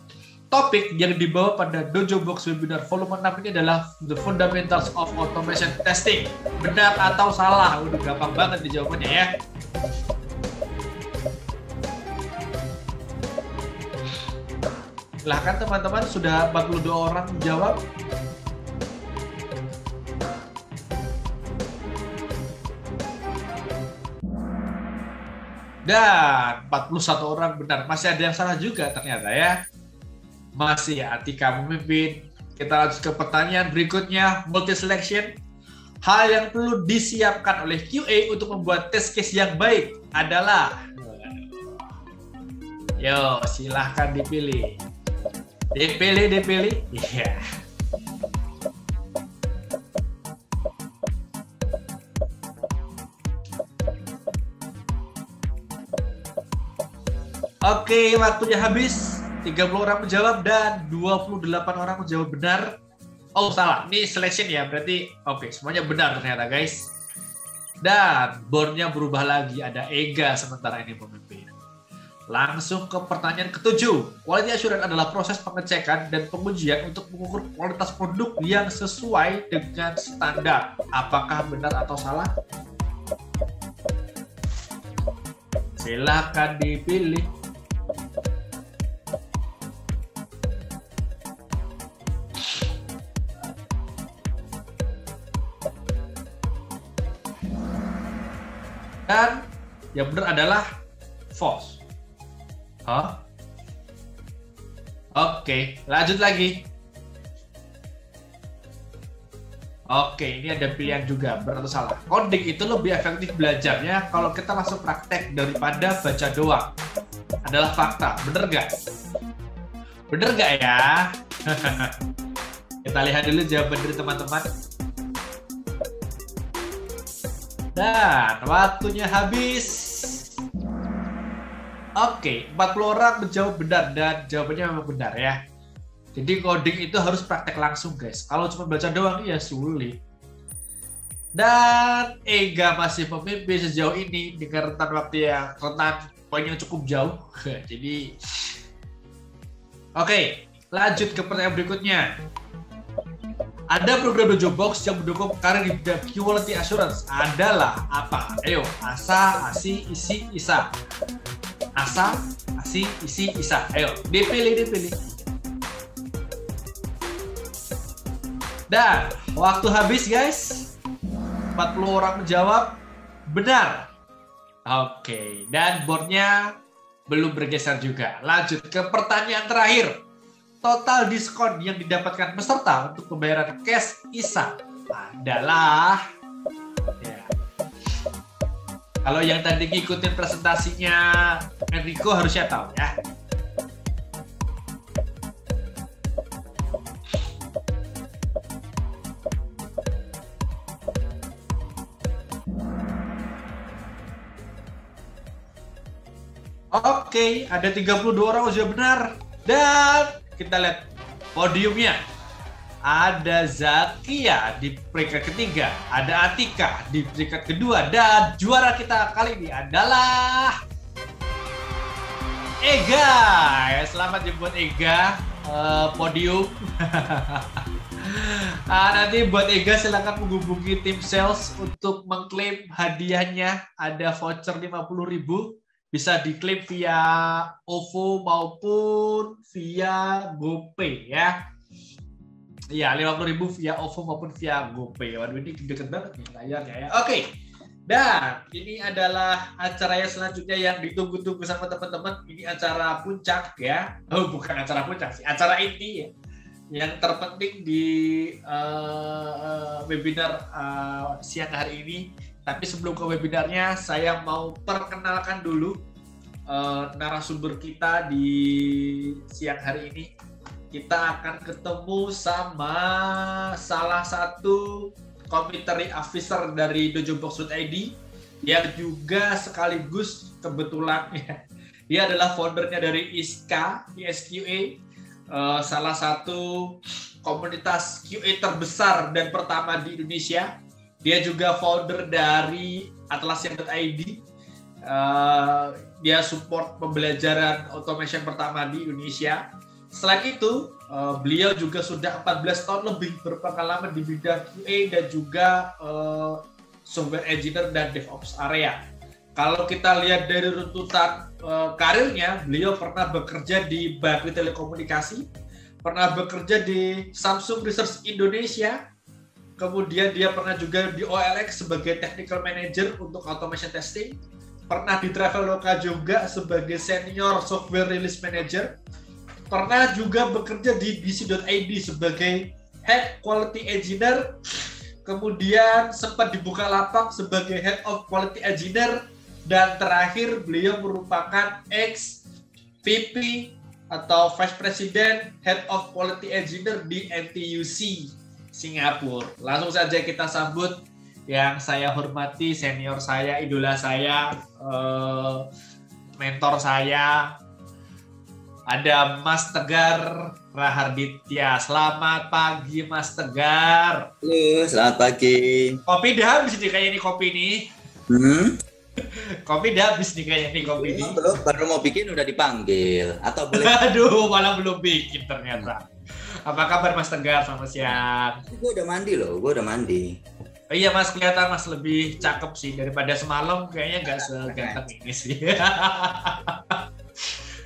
Topik yang dibawa pada Dojo Box Webinar Volume 6 ini adalah The Fundamentals of Automation Testing. Benar atau salah? Udah gampang banget dijawabnya ya. Silahkan teman-teman, sudah 42 orang menjawab. Dan 41 orang benar. Masih ada yang salah juga ternyata ya. Masih ya, Atika memimpin. Kita lanjut ke pertanyaan berikutnya, multi selection. Hal yang perlu disiapkan oleh QA untuk membuat test case yang baik adalah, yo silahkan dipilih. Dipilih. Iya. Oke, waktunya habis. 30 orang menjawab dan 28 orang menjawab benar. Oh, salah. Ini selection ya, berarti oke, semuanya benar ternyata, guys. Dan boardnya berubah lagi, ada Ega sementara ini pemimpin. Langsung ke pertanyaan ke-7. Quality assurance adalah proses pengecekan dan pengujian untuk mengukur kualitas produk yang sesuai dengan standar. Apakah benar atau salah? Silakan dipilih. Dan yang benar adalah false. Hah? Oke, lanjut lagi. Oke, ini ada pilihan juga, benar atau salah. Coding itu lebih efektif belajarnya kalau kita langsung praktek daripada baca doang. Adalah fakta, bener nggak? Bener nggak ya? Kita lihat dulu jawaban dari teman-teman. Dan waktunya habis. Oke, 40 orang menjawab benar dan jawabannya memang benar ya. Jadi coding itu harus praktek langsung, guys. Kalau cuma baca doang ya sulit. Dan Ega masih pemimpin sejauh ini dengan rentan poin yang cukup jauh. Jadi oke, lanjut ke pertanyaan berikutnya. Ada program Dojo Box yang mendukung karir di bidang quality assurance adalah apa? Ayo, ASA, ASI, ISI, ISA. ASA, ASI, ISI, ISA. Ayo, dipilih. Dan waktu habis, guys. 40 orang menjawab benar. Oke, dan boardnya belum bergeser juga. Lanjut ke pertanyaan terakhir. Total diskon yang didapatkan peserta untuk pembayaran cash ISA adalah, ya. Kalau yang tadi ngikutin presentasinya Enrico harusnya tahu ya. Oke, ada 32 orang udah benar. Dan kita lihat podiumnya. Ada Zakia di peringkat ketiga, ada Atika di peringkat kedua, dan juara kita kali ini adalah Ega. Selamat ya buat Ega, podium. Nanti buat Ega silakan menghubungi tim sales untuk mengklaim hadiahnya. Ada voucher 50.000. Bisa diklaim via OVO maupun via GoPay ya. Iya, 50.000 via OVO maupun via GoPay. Waduh, ini deket banget nih layarnya ya. Oke. Dan ini adalah acara yang selanjutnya yang ditunggu-tunggu sama teman-teman. Ini acara puncak ya. Oh, bukan acara puncak sih, acara inti ya. Yang terpenting di webinar siang hari ini. Tapi sebelum ke webinarnya, saya mau perkenalkan dulu narasumber kita di siang hari ini. Kita akan ketemu sama salah satu community officer dari dojobox.id yang juga sekaligus kebetulan ya, dia adalah foundernya dari ISQA, salah satu komunitas QA terbesar dan pertama di Indonesia. Dia juga founder dari Atlassian.id. Dia support pembelajaran automation pertama di Indonesia. Selain itu, beliau juga sudah 14 tahun lebih berpengalaman di bidang QA dan juga software engineer dan DevOps area. Kalau kita lihat dari runtutan karirnya, beliau pernah bekerja di Bakri Telekomunikasi, pernah bekerja di Samsung Research Indonesia, kemudian dia pernah juga di OLX sebagai Technical Manager untuk Automation Testing, pernah di Traveloka juga sebagai Senior Software Release Manager, pernah juga bekerja di BC.id sebagai Head Quality Engineer, kemudian sempat di Bukalapak sebagai Head of Quality Engineer, dan terakhir beliau merupakan ex-VP atau Vice President Head of Quality Engineer di NTUC Singapura. Langsung saja kita sambut yang saya hormati, senior saya, idola saya, mentor saya, ada Mas Tegar Raharditya. Selamat pagi Mas Tegar.
Halo, selamat pagi.
Kopi udah habis nih kayaknya nih kopi nih. Kopi udah habis nih kayaknya nih kopi ini.
Belum, baru mau bikin udah dipanggil. Atau boleh?
Aduh, malah belum bikin ternyata. Apa kabar Mas Tegar? Selamat siang.
Gue udah mandi loh, gue udah mandi.
Oh, iya Mas, kelihatan Mas lebih cakep sih daripada semalam, kayaknya nggak seganteng ini sih.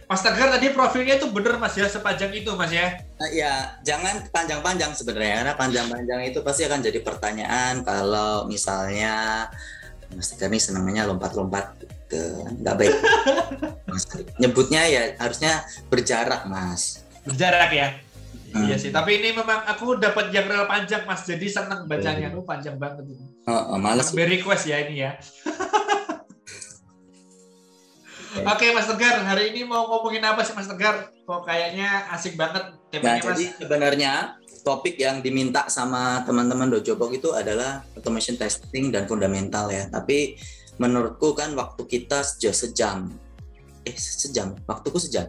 Mas Tegar tadi profilnya tuh bener Mas ya, sepanjang itu Mas ya?
Ya, jangan panjang-panjang sebenarnya, karena panjang-panjang itu pasti akan jadi pertanyaan kalau misalnya Mas Tegar ini senangnya lompat-lompat ke nggak baik. Mas, nyebutnya ya harusnya berjarak Mas.
Berjarak ya? Iya sih, tapi ini memang aku dapat yang real panjang Mas, jadi seneng bacanya, tuh panjang banget ini.
Males.
Beri request ya ini ya. Oke Mas Tegar, hari ini mau ngomongin apa sih Mas Tegar? Kok kayaknya asik banget temanya Mas.
Jadi sebenarnya topik yang diminta sama teman-teman Dojobok itu adalah automation testing dan fundamental ya. Tapi menurutku kan waktu kita sejam. Waktuku sejam.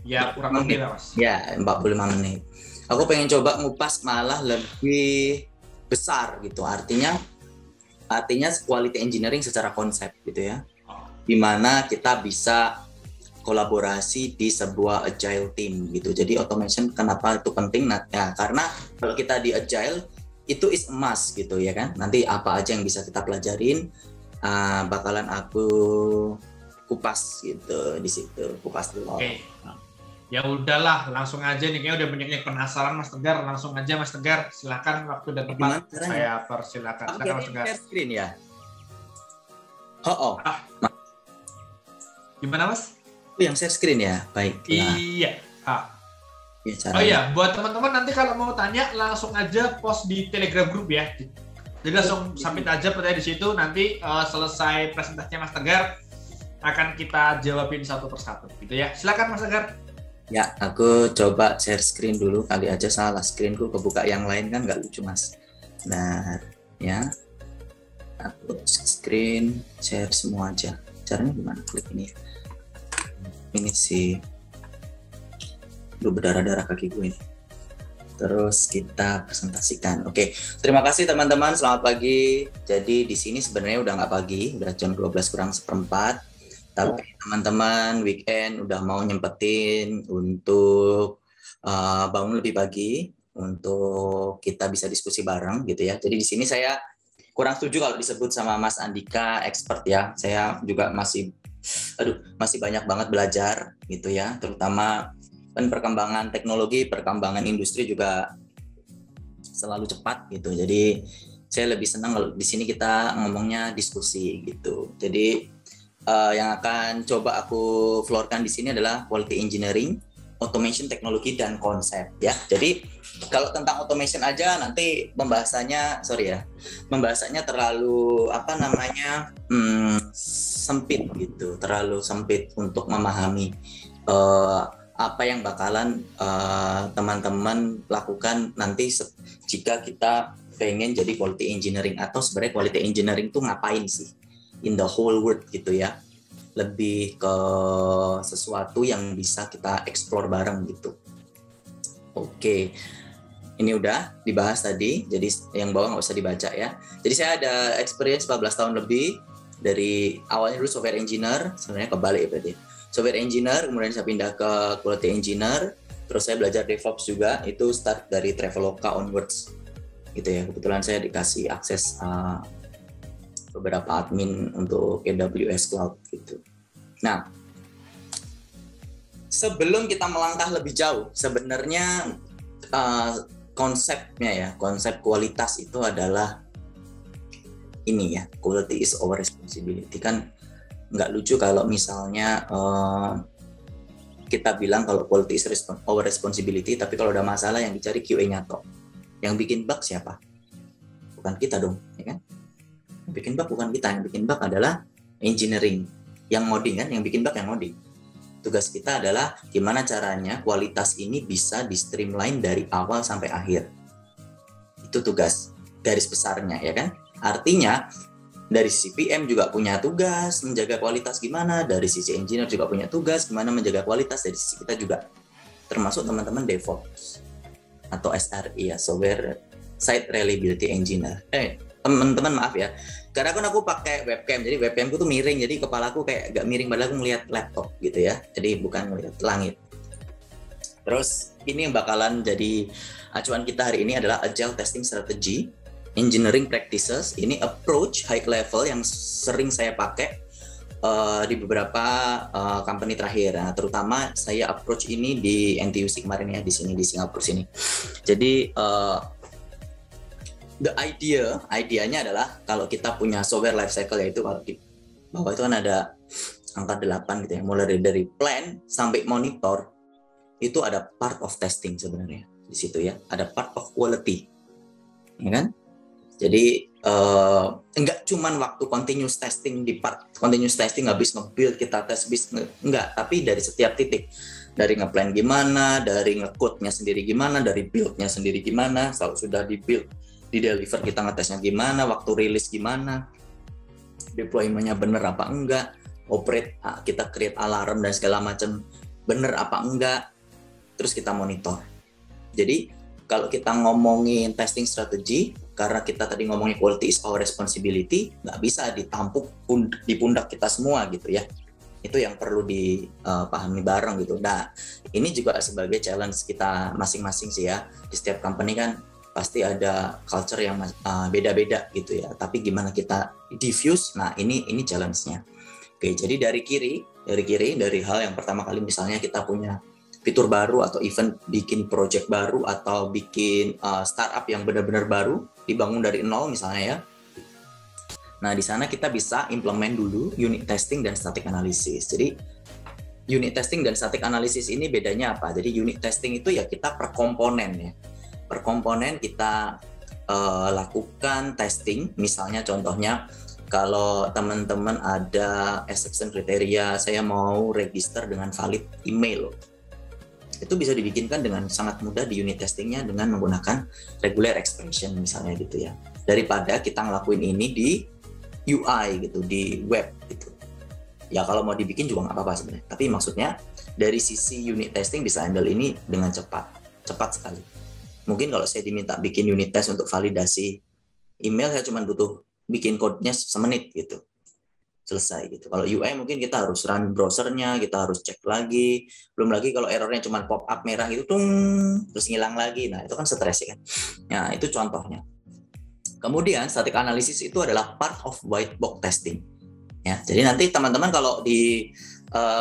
Ya kurang lebih lah Mas.
Ya 45 menit. Aku pengen coba ngupas malah lebih besar gitu. Artinya quality engineering secara konsep gitu ya. Di mana kita bisa kolaborasi di sebuah agile team gitu. Jadi automation kenapa itu penting? Nah, ya, karena kalau kita di agile itu is a must gitu ya kan. Nanti apa aja yang bisa kita pelajarin bakalan aku kupas gitu di situ. Kupas dulu.
Oke. Ya udahlah, langsung aja nih, kayaknya udah banyak yang penasaran Mas Tegar. Langsung aja Mas Tegar, silakan waktu dan tempat saya persilakan. Silakan Mas Tegar.
Share screen ya.
Gimana Mas?
Yang share screen ya, baik.
Iya.
Ya,
oh iya, buat teman-teman nanti kalau mau tanya langsung aja post di Telegram group ya. Jadi langsung submit aja pertanyaan di situ. Nanti selesai presentasinya Mas Tegar akan kita jawabin satu persatu, gitu ya. Silakan Mas Tegar.
Ya, aku coba share screen dulu, kali aja salah screenku kebuka yang lain kan nggak lucu Mas. Nah, ya, aku screen share semua aja. Caranya gimana? Klik ini sih, lu berdarah-darah kaki gue ini. Terus kita presentasikan. Oke, terima kasih teman-teman. Selamat pagi. Jadi di sini sebenarnya udah nggak pagi, udah jam 12:04. Tapi teman-teman weekend udah mau nyempetin untuk bangun lebih pagi untuk kita bisa diskusi bareng gitu ya. Jadi di sini saya kurang setuju kalau disebut sama Mas Andika expert ya. Saya juga masih banyak banget belajar gitu ya, terutama kan perkembangan teknologi, perkembangan industri juga selalu cepat gitu. Jadi saya lebih senang kalau di sini kita ngomongnya diskusi gitu. Jadi yang akan coba aku floorkan di sini adalah quality engineering, automation, teknologi, dan konsep ya. Jadi kalau tentang automation aja nanti pembahasannya terlalu sempit gitu, terlalu sempit untuk memahami apa yang bakalan teman-teman lakukan nanti jika kita pengen jadi quality engineering, atau sebenarnya quality engineering tuh ngapain sih in the whole world gitu ya. Lebih ke sesuatu yang bisa kita explore bareng gitu. Oke. Ini udah dibahas tadi, jadi yang bawah nggak usah dibaca ya. Jadi saya ada experience 14 tahun lebih, dari awalnya dulu software engineer, sebenarnya kebalik ya berarti. Software engineer, kemudian saya pindah ke quality engineer, terus saya belajar DevOps juga, itu start dari Traveloka onwards gitu ya. Kebetulan saya dikasih akses beberapa admin untuk AWS Cloud gitu. Nah, sebelum kita melangkah lebih jauh, sebenarnya konsepnya ya, konsep kualitas itu adalah ini ya, quality is our responsibility. Kan nggak lucu kalau misalnya kita bilang kalau quality is our responsibility, tapi kalau ada masalah yang dicari QA-nya toh. Yang bikin bug siapa? Bukan kita dong, ya kan? Yang bikin bug bukan kita, yang bikin bug adalah engineering. Yang ngoding kan, yang bikin bug yang ngoding. Tugas kita adalah gimana caranya kualitas ini bisa di-streamline dari awal sampai akhir. Itu tugas garis besarnya, ya kan? Artinya dari sisi PM juga punya tugas menjaga kualitas gimana, dari sisi engineer juga punya tugas gimana menjaga kualitas, dari sisi kita juga, termasuk teman-teman DevOps atau SRE ya, Software Site Reliability Engineer. Teman-teman maaf ya, karena kan aku pakai webcam, jadi webcamku tuh miring, jadi kepalaku kayak agak miring padahal aku ngelihat laptop gitu ya, jadi bukan ngelihat langit. Terus ini yang bakalan jadi acuan kita hari ini adalah Agile Testing Strategy, Engineering Practices. Ini approach high level yang sering saya pakai di beberapa company terakhir. Nah, terutama saya approach ini di NTUC kemarin ya, di sini di Singapura sini. Jadi the idenya adalah kalau kita punya software life cycle, yaitu kalau di bawah itu kan ada angka 8 gitu ya, mulai dari plan sampai monitor, itu ada part of testing sebenarnya di situ ya, ada part of quality, ya kan? Jadi enggak cuman waktu continuous testing, di part continuous testing habis nge-build kita tes enggak, tapi dari setiap titik, dari nge-plan gimana, dari nge-code-nya sendiri gimana, dari build-nya sendiri gimana, kalau sudah di-build, di-deliver kita ngetesnya gimana, waktu rilis gimana, deployment-nya bener apa enggak, operate, kita create alarm dan segala macam bener apa enggak, terus kita monitor. Jadi kalau kita ngomongin testing strategy, karena kita tadi ngomongin quality is our responsibility, nggak bisa ditampuk di pundak kita semua gitu ya. Itu yang perlu dipahami bareng gitu. Nah, ini juga sebagai challenge kita masing-masing sih ya. Di setiap company kan pasti ada culture yang beda-beda gitu ya. Tapi gimana kita diffuse? Nah, ini challenge-nya. Oke, jadi dari kiri, dari hal yang pertama kali misalnya kita punya fitur baru atau event bikin project baru atau bikin startup yang benar-benar baru, dibangun dari nol misalnya ya. Nah, di sana kita bisa implement dulu unit testing dan static analysis. Jadi unit testing dan static analysis ini bedanya apa? Jadi unit testing itu ya kita per komponen ya. Per komponen kita lakukan testing, misalnya contohnya kalau teman-teman ada exception kriteria, saya mau register dengan valid email. Itu bisa dibikinkan dengan sangat mudah di unit testingnya dengan menggunakan regular expression misalnya gitu ya. Daripada kita ngelakuin ini di UI gitu, di web gitu. Ya kalau mau dibikin juga nggak apa-apa sebenarnya. Tapi maksudnya dari sisi unit testing bisa handle ini dengan cepat sekali. Mungkin kalau saya diminta bikin unit test untuk validasi email, saya cuma butuh bikin kodenya semenit gitu. Selesai gitu. Kalau UI mungkin kita harus run browsernya, kita harus cek lagi. Belum lagi kalau errornya cuma pop up merah itu terus ngilang lagi. Nah, itu kan stres ya kan. Nah, itu contohnya. Kemudian static analysis itu adalah part of white box testing. Ya, jadi nanti teman-teman kalau di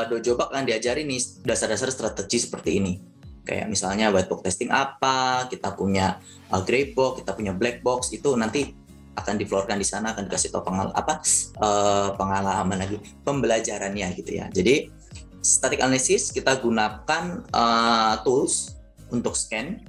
Dojobak kan diajari nih dasar-dasar strategi seperti ini. Kayak misalnya white box testing apa, kita punya gray box, kita punya black box, itu nanti akan difloorkan di sana, akan dikasih tahu pengalaman lagi, pembelajarannya gitu ya. Jadi static analysis kita gunakan tools untuk scan.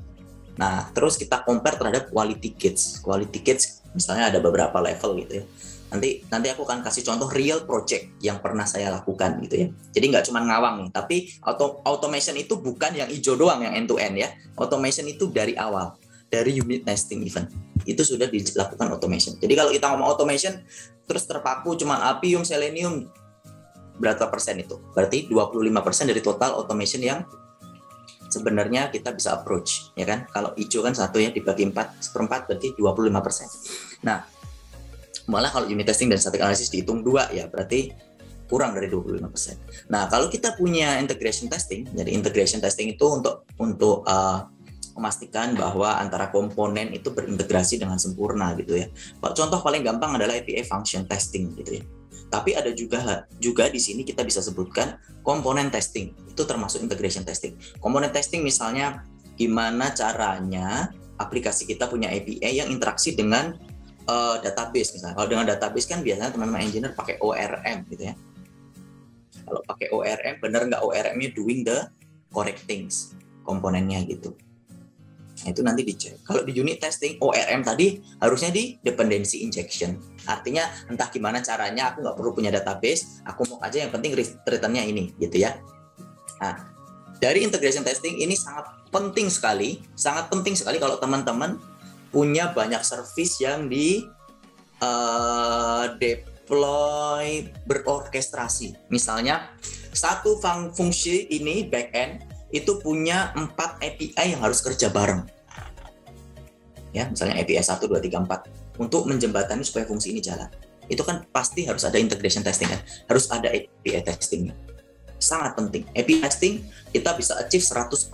Nah, terus kita compare terhadap quality kits. Quality kits misalnya ada beberapa level gitu ya. Nanti aku akan kasih contoh real project yang pernah saya lakukan gitu ya. Jadi nggak cuma ngawang nih, tapi automation itu bukan yang hijau doang, yang end to end ya. Automation itu dari awal, dari unit testing event. Itu sudah dilakukan automation. Jadi kalau kita ngomong automation terus terpaku cuma Appium, Selenium, berapa persen itu? Berarti 25% dari total automation yang sebenarnya kita bisa approach, ya kan? Kalau hijau kan satu ya, dibagi 4/4 berarti 25%. Nah, malah kalau unit testing dan static analysis dihitung 2 ya, berarti kurang dari 25%. Nah, kalau kita punya integration testing, jadi integration testing itu untuk memastikan bahwa antara komponen itu berintegrasi dengan sempurna gitu ya. Contoh paling gampang adalah API function testing gitu ya. Tapi ada juga di sini kita bisa sebutkan komponen testing, itu termasuk integration testing. Komponen testing misalnya gimana caranya aplikasi kita punya API yang interaksi dengan database misalnya. Kalau dengan database kan biasanya teman-teman engineer pakai ORM gitu ya. Kalau pakai ORM, benar nggak ORM-nya doing the correct things komponennya gitu. Nah, itu nanti dicek. Kalau di unit testing, ORM tadi harusnya di dependency injection. Artinya entah gimana caranya, aku nggak perlu punya database, aku mau aja yang penting return-nya ini, gitu ya. Nah, dari integration testing ini sangat penting sekali kalau teman-teman punya banyak service yang di deploy berorkestrasi. Misalnya, satu fungsi ini backend itu punya 4 API yang harus kerja bareng. Ya, misalnya API 1, 2, 3, 4 untuk menjembatani supaya fungsi ini jalan. Itu kan pasti harus ada integration testing kan. Harus ada API testingnya. Sangat penting. API testing kita bisa achieve 100%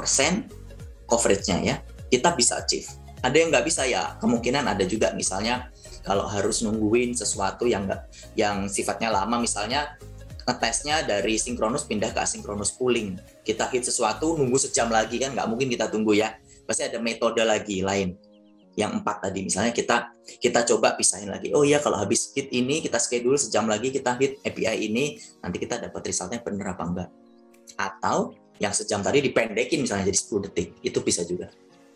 coverage-nya ya. Kita bisa achieve. Ada yang nggak bisa ya, kemungkinan ada juga misalnya kalau harus nungguin sesuatu yang sifatnya lama, misalnya ngetesnya dari sinkronus pindah ke asinkronus pooling. Kita hit sesuatu, nunggu sejam lagi kan, nggak mungkin kita tunggu ya. Pasti ada metode lagi lain. Yang 4 tadi, misalnya kita coba pisahin lagi. Oh iya, kalau habis hit ini, kita schedule sejam lagi, kita hit API ini, nanti kita dapat resultnya benar apa enggak. Atau yang sejam tadi dipendekin misalnya jadi 10 detik, itu bisa juga.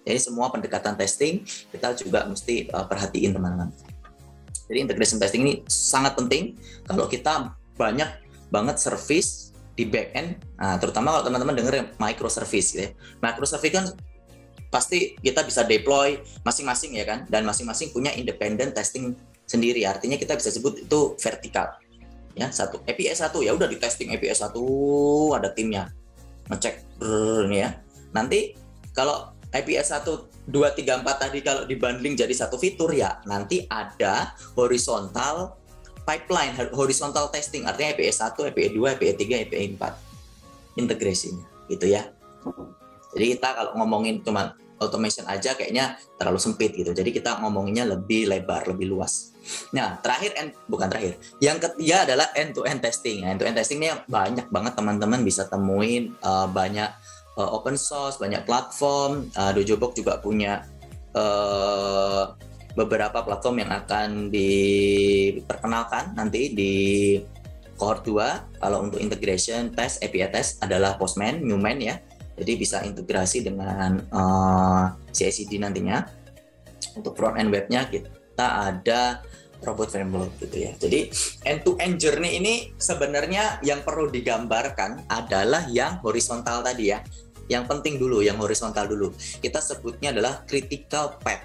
Jadi semua pendekatan testing, kita juga mesti perhatiin teman-teman. Jadi integration testing ini sangat penting kalau kita banyak banget service di backend, terutama kalau teman-teman dengar microservice gitu ya. Microservice kan pasti kita bisa deploy masing-masing ya kan, dan masing-masing punya independent testing sendiri. Artinya kita bisa sebut itu vertikal. Ya, satu API 1 ya udah di testing API 1 ada timnya ngecek ya. Nanti kalau API 1 2 3 4 tadi kalau dibundling jadi satu fitur ya, nanti ada horizontal pipeline, horizontal testing, artinya API 1, API 2, API 3, API 4 integrasinya gitu ya. Jadi kita kalau ngomongin cuma automation aja kayaknya terlalu sempit gitu. Jadi kita ngomonginnya lebih lebar, lebih luas. Nah, yang ketiga adalah end-to-end testing. End-to-end testing ini banyak banget teman-teman bisa temuin, banyak open source, banyak platform. Dojobok juga punya beberapa platform yang akan diperkenalkan nanti di cohort 2. Kalau untuk integration test, API test adalah Postman, Newman ya. Jadi bisa integrasi dengan CI/CD nantinya. Untuk front end webnya kita ada Robot Framework gitu ya. Jadi end-to-end journey ini sebenarnya yang perlu digambarkan adalah yang horizontal tadi ya. Yang penting dulu, yang horizontal dulu. Kita sebutnya adalah critical path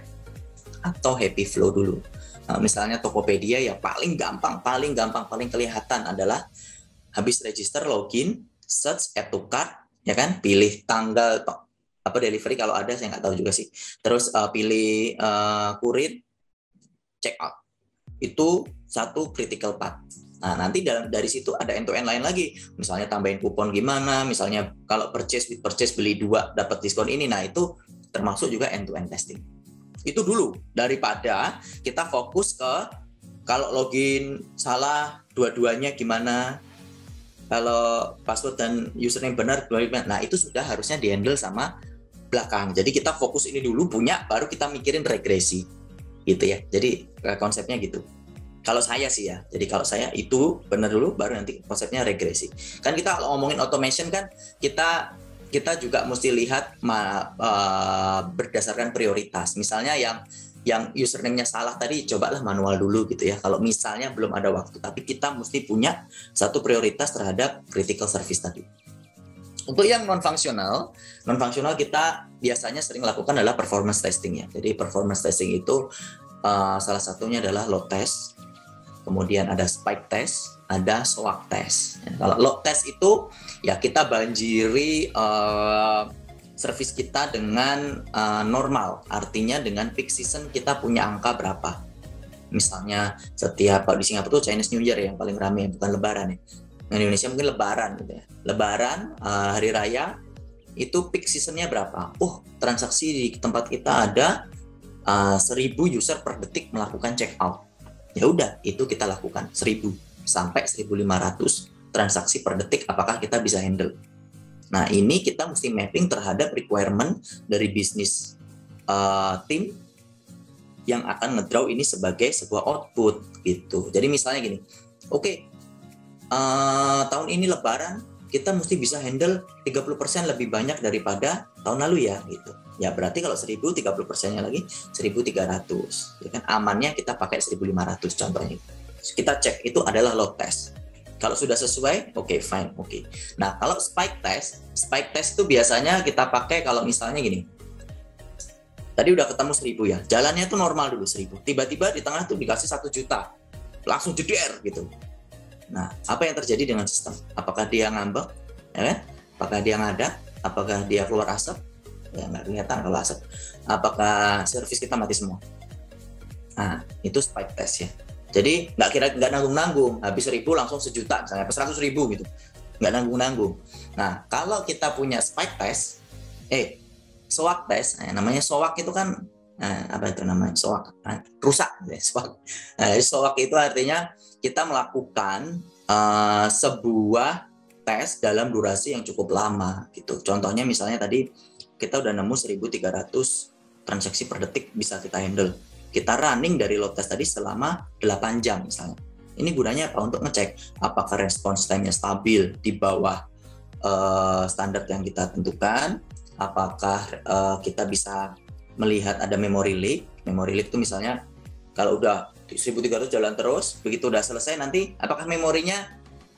atau happy flow dulu. Nah, misalnya Tokopedia ya paling gampang, paling kelihatan adalah habis register, login, search, add to cart, ya kan? Pilih tanggal apa delivery kalau ada, saya nggak tahu juga sih. Terus pilih kurir, check out. Itu satu critical path. Nah, nanti dari situ ada end-to-end lain lagi. Misalnya tambahin kupon gimana, misalnya kalau purchase beli 2 dapat diskon ini. Nah, itu termasuk juga end-to-end testing. Itu dulu, daripada kita fokus ke kalau login salah, dua-duanya gimana, kalau password dan username benar, nah itu sudah harusnya di-handle sama belakang. Jadi kita fokus ini dulu punya, baru kita mikirin regresi. Gitu ya, jadi konsepnya gitu. Kalau saya sih ya, jadi kalau saya itu benar dulu, baru nanti konsepnya regresi. Kan kita kalau ngomongin automation kan, kita juga mesti lihat berdasarkan prioritas. Misalnya yang username-nya salah tadi, cobalah manual dulu gitu ya. Kalau misalnya belum ada waktu, tapi kita mesti punya satu prioritas terhadap critical service tadi. Untuk yang non-fungsional kita biasanya sering lakukan adalah performance testing ya. Jadi performance testing itu salah satunya adalah load test, kemudian ada spike test, ada swag test. Kalau load test itu ya kita banjiri service kita dengan normal, artinya dengan peak season kita punya angka berapa. Misalnya setiap di Singapura tuh Chinese New Year yang paling ramai, bukan Lebaran ya. Di Indonesia mungkin Lebaran gitu ya. Lebaran, hari raya, itu peak seasonnya berapa? Transaksi di tempat kita ada 1000 user per detik melakukan check out. Ya udah, itu kita lakukan 1000 sampai 1500 transaksi per detik, apakah kita bisa handle. Nah, ini kita mesti mapping terhadap requirement dari bisnis tim yang akan ngedraw ini sebagai sebuah output gitu. Jadi misalnya gini, tahun ini Lebaran kita mesti bisa handle 30% lebih banyak daripada tahun lalu ya gitu. Ya berarti kalau 1000, 30%-nya lagi 1300. Ya kan, amannya kita pakai 1500 contohnya. Kita cek itu adalah load test. Kalau sudah sesuai, fine. Nah, kalau spike test itu biasanya kita pakai kalau misalnya gini. Tadi udah ketemu 1000 ya, jalannya tuh normal dulu 1000. Tiba-tiba di tengah tuh dikasih 1 juta, langsung jeder gitu. Nah, apa yang terjadi dengan sistem? Apakah dia ngambek? Ya, apakah dia ngadat? Apakah dia keluar asap? Ya nggak kelihatan kalau asap. Apakah servis kita mati semua? Nah, itu spike test ya. Jadi nggak nanggung-nanggung, habis 1000 langsung 1 juta misalnya, 100.000 gitu, nggak nanggung-nanggung. Nah, kalau kita punya spike test, SOAK test, namanya SOAK itu kan apa itu namanya SOAK, rusak ya, SOAK. SOAK itu artinya kita melakukan sebuah tes dalam durasi yang cukup lama gitu. Contohnya misalnya tadi kita udah nemu 1300 transaksi per detik bisa kita handle. Kita running dari load test tadi selama 8 jam misalnya. Ini gunanya apa? Untuk ngecek apakah response time-nya stabil di bawah standar yang kita tentukan, apakah kita bisa melihat ada memory leak. Memory leak itu misalnya kalau udah 1300 jalan terus, begitu udah selesai nanti apakah memorinya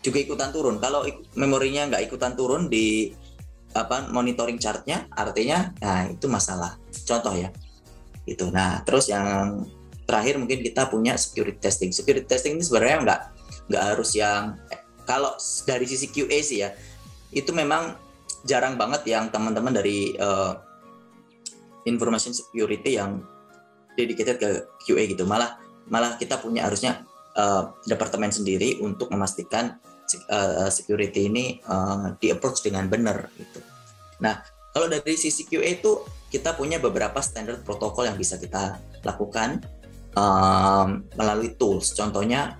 juga ikutan turun. Kalau memorinya nggak ikutan turun di monitoring chart-nya, artinya itu masalah. Contoh ya. Itu. Nah, terus yang terakhir mungkin kita punya security testing. Security testing ini sebenarnya nggak harus yang kalau dari sisi QA sih ya, itu memang jarang banget yang teman-teman dari information security yang dedicated ke QA gitu. Malah kita punya harusnya departemen sendiri untuk memastikan security ini di approach dengan benar gitu. Nah, kalau dari sisi QA itu kita punya beberapa standar protokol yang bisa kita lakukan melalui tools. Contohnya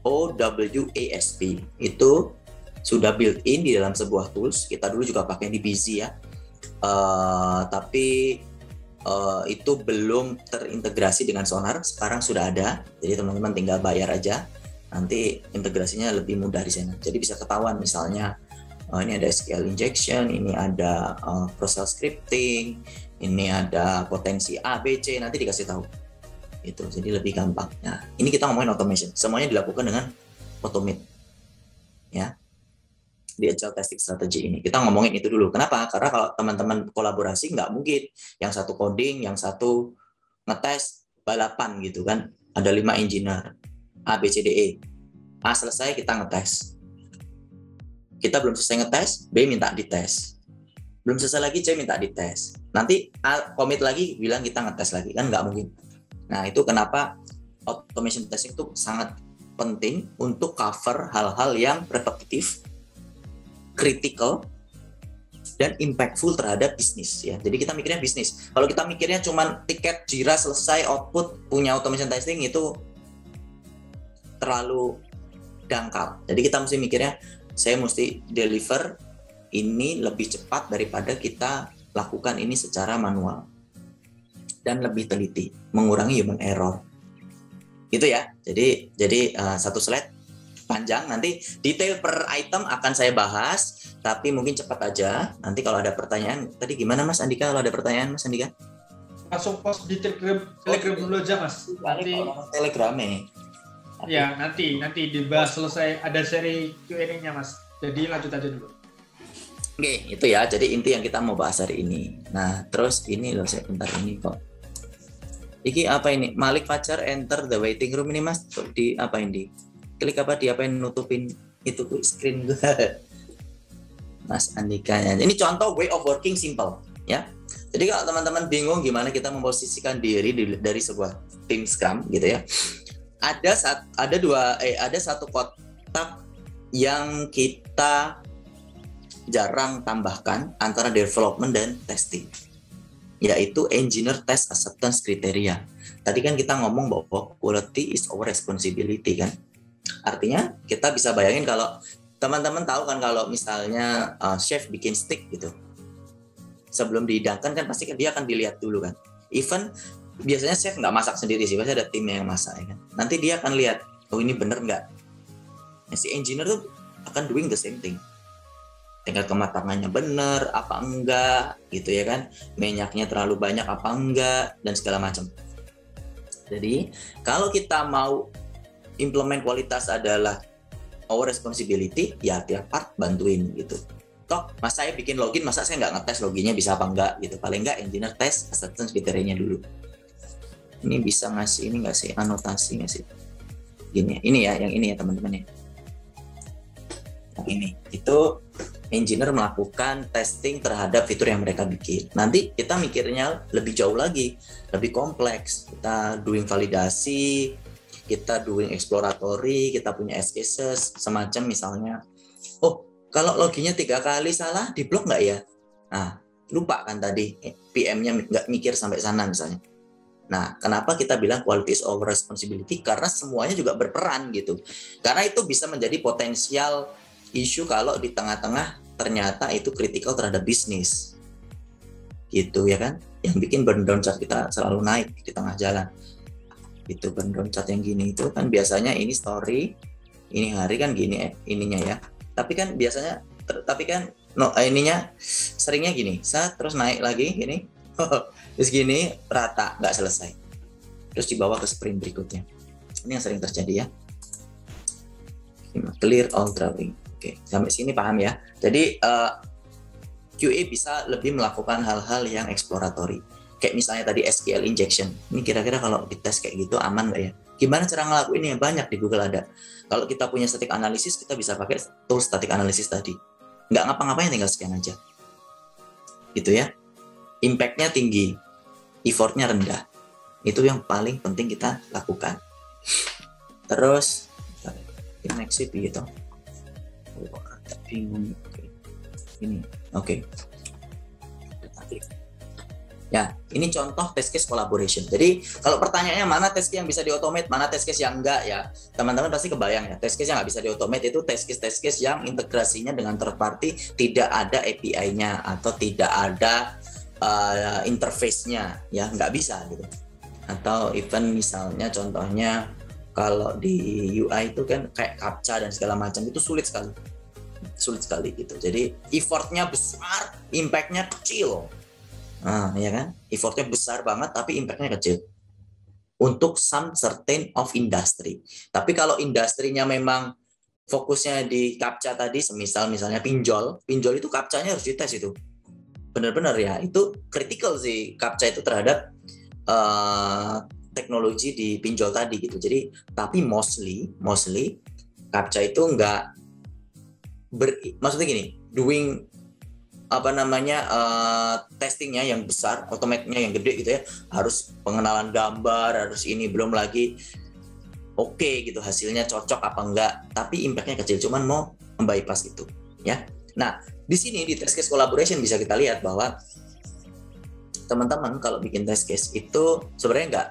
OWASP itu sudah built-in di dalam sebuah tools. Kita dulu juga pakai di Busy ya, tapi itu belum terintegrasi dengan Sonar. Sekarang sudah ada, jadi teman-teman tinggal bayar aja. Nanti integrasinya lebih mudah di sana. Jadi bisa ketahuan misalnya ini ada SQL injection, ini ada process scripting, ini ada potensi A, B, C, nanti dikasih tahu. Itu jadi lebih gampang. Nah, ini kita ngomongin automation. Semuanya dilakukan dengan automate. Ya. Di agile testing strategy ini. Kita ngomongin itu dulu. Kenapa? Karena kalau teman-teman kolaborasi nggak mungkin yang satu coding, yang satu ngetes balapan gitu kan. Ada 5 engineer A, B, C, D, E. A selesai kita ngetes. Kita belum selesai ngetes, B minta dites. Belum selesai lagi, C minta dites. Nanti A commit lagi, bilang kita ngetes lagi. Kan nggak mungkin. Nah, itu kenapa automation testing itu sangat penting untuk cover hal-hal yang repetitif, critical, dan impactful terhadap bisnis ya. Jadi kita mikirnya bisnis. Kalau kita mikirnya cuma tiket, Jira, selesai, output, punya automation testing itu terlalu dangkal. Jadi kita mesti mikirnya, saya mesti deliver ini lebih cepat daripada kita lakukan ini secara manual dan lebih teliti, mengurangi human error. Itu ya. Jadi satu slide panjang, nanti detail per item akan saya bahas, tapi mungkin cepat aja. Nanti kalau ada pertanyaan, tadi gimana Mas Andika? Kalau ada pertanyaan Mas Andika?
Langsung post di Telegram dulu aja Mas. Nanti
Telegramnya.
Ya, nanti dibahas selesai, ada seri Q&A-nya Mas. Jadi lanjut aja dulu.
Oke, itu ya. Jadi inti yang kita mau bahas hari ini. Nah, terus ini loh, saya bentar ini kok. Iki apa ini? Malik Fajar enter the waiting room ini Mas. Di apa ini? Klik apa di apa yang nutupin itu screen gue. Mas Andika ya. Ini contoh way of working simple ya. Jadi kalau teman-teman bingung gimana kita memposisikan diri dari sebuah tim Scrum gitu ya. Ada satu kotak yang kita jarang tambahkan antara development dan testing, yaitu engineer test acceptance criteria. Tadi kan kita ngomong bahwa quality is our responsibility kan. Artinya kita bisa bayangin kalau teman-teman tahu kan kalau misalnya chef bikin steak gitu. Sebelum dihidangkan kan pasti dia akan dilihat dulu kan. Even biasanya chef nggak masak sendiri sih, pasti ada tim yang masak ya kan. Nanti dia akan lihat, oh ini bener nggak. Nah, si engineer tuh akan doing the same thing. Tingkat kematangannya bener apa enggak gitu ya kan. Minyaknya terlalu banyak apa enggak dan segala macam. Jadi kalau kita mau implement kualitas adalah our responsibility, ya tiap part bantuin gitu. Toh, mas saya bikin login, masa saya nggak ngetes loginnya bisa apa enggak gitu. Paling enggak engineer test acceptance kriterianya dulu. Ini bisa ngasih ini nggak sih, anotasi nggak sih? Gini, ini ya, yang ini ya teman-teman ya. Yang ini, itu engineer melakukan testing terhadap fitur yang mereka bikin. Nanti kita mikirnya lebih jauh lagi, lebih kompleks. Kita doing validasi, kita doing exploratory, kita punya edge cases, semacam misalnya, oh kalau loginnya 3 kali salah, di blok nggak ya? Nah, lupa kan tadi, PM-nya nggak mikir sampai sana misalnya. Nah, kenapa kita bilang quality is our responsibility? Karena semuanya juga berperan gitu. Karena itu bisa menjadi potensial isu kalau di tengah-tengah ternyata itu kritikal terhadap bisnis. Gitu ya kan? Yang bikin burn down chart kita selalu naik di tengah jalan. Itu burn down chart yang gini itu kan biasanya ini story, ini hari kan gini ininya ya. Tapi kan biasanya ininya seringnya gini, terus naik lagi gini. Terus gini rata, nggak selesai. Terus dibawa ke sprint berikutnya. Ini yang sering terjadi ya. Clear all drawing. Oke, sampai sini paham ya. Jadi QA bisa lebih melakukan hal-hal yang exploratory. Kayak misalnya tadi SQL injection. Ini kira-kira kalau dites kayak gitu aman nggak ya? Gimana cara ngelakuinnya? Banyak di Google ada. Kalau kita punya static analysis, kita bisa pakai tool static analysis tadi. Nggak ngapa-ngapain, tinggal scan aja. Gitu ya. Impact-nya tinggi, effort-nya rendah. Itu yang paling penting kita lakukan. Terus, next sih gitu. Bingung. Ini, oke. Ya, ini contoh test case collaboration. Jadi, kalau pertanyaannya mana test case yang bisa di-automate, mana test case yang enggak ya, teman-teman pasti kebayang ya. Test case yang nggak bisa di-automate itu test case yang integrasinya dengan third party tidak ada API-nya atau tidak ada interface-nya, ya nggak bisa gitu. Atau even misalnya contohnya kalau di UI itu kan kayak CAPTCHA dan segala macam itu sulit sekali gitu. Jadi effort-nya besar, impact-nya kecil. Nah, ya kan? Effortnya besar banget tapi impact-nya kecil. Untuk some certain of industry. Tapi kalau industrinya memang fokusnya di CAPTCHA tadi, misalnya pinjol itu CAPTCHA-nya harus dites itu. Benar-benar ya, itu critical sih CAPTCHA itu terhadap teknologi di pinjol tadi gitu. Jadi, tapi mostly CAPTCHA itu maksudnya gini, doing testingnya yang besar, automate-nya yang gede gitu ya, harus pengenalan gambar, harus ini, belum lagi gitu hasilnya cocok apa enggak, tapi impact-nya kecil, cuman mau membypass itu ya. Nah, di sini di test case collaboration bisa kita lihat bahwa teman-teman kalau bikin test case itu sebenarnya enggak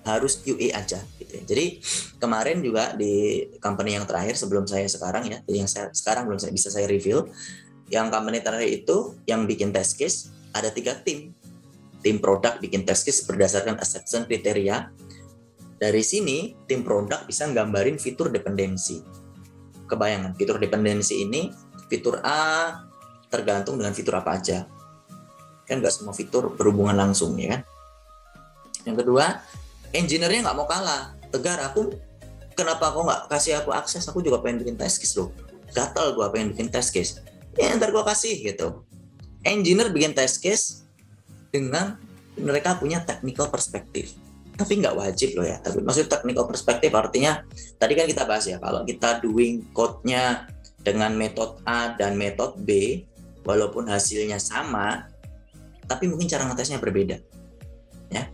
harus QA aja gitu ya. Jadi kemarin juga di company yang terakhir sebelum saya sekarang ya, yang sekarang belum bisa saya reveal. Yang company terakhir itu yang bikin test case ada 3 tim. Tim produk bikin test case berdasarkan acceptance kriteria. Dari sini tim produk bisa nggambarin fitur dependensi. Kebayangan fitur dependensi ini, fitur A tergantung dengan fitur apa aja. Kan nggak semua fitur berhubungan langsung ya kan. Yang kedua, engineer-nya nggak mau kalah. Tegar, kenapa kau nggak kasih aku akses? Aku juga pengen bikin test case loh. Gatal gue pengen bikin test case. Ya ntar gue kasih gitu. Engineer bikin test case dengan mereka punya technical perspective. Tapi nggak wajib loh ya. Tapi maksud technical perspective artinya tadi kan kita bahas ya, kalau kita doing code-nya dengan metode A dan metode B, walaupun hasilnya sama, tapi mungkin cara ngetesnya berbeda. Ya,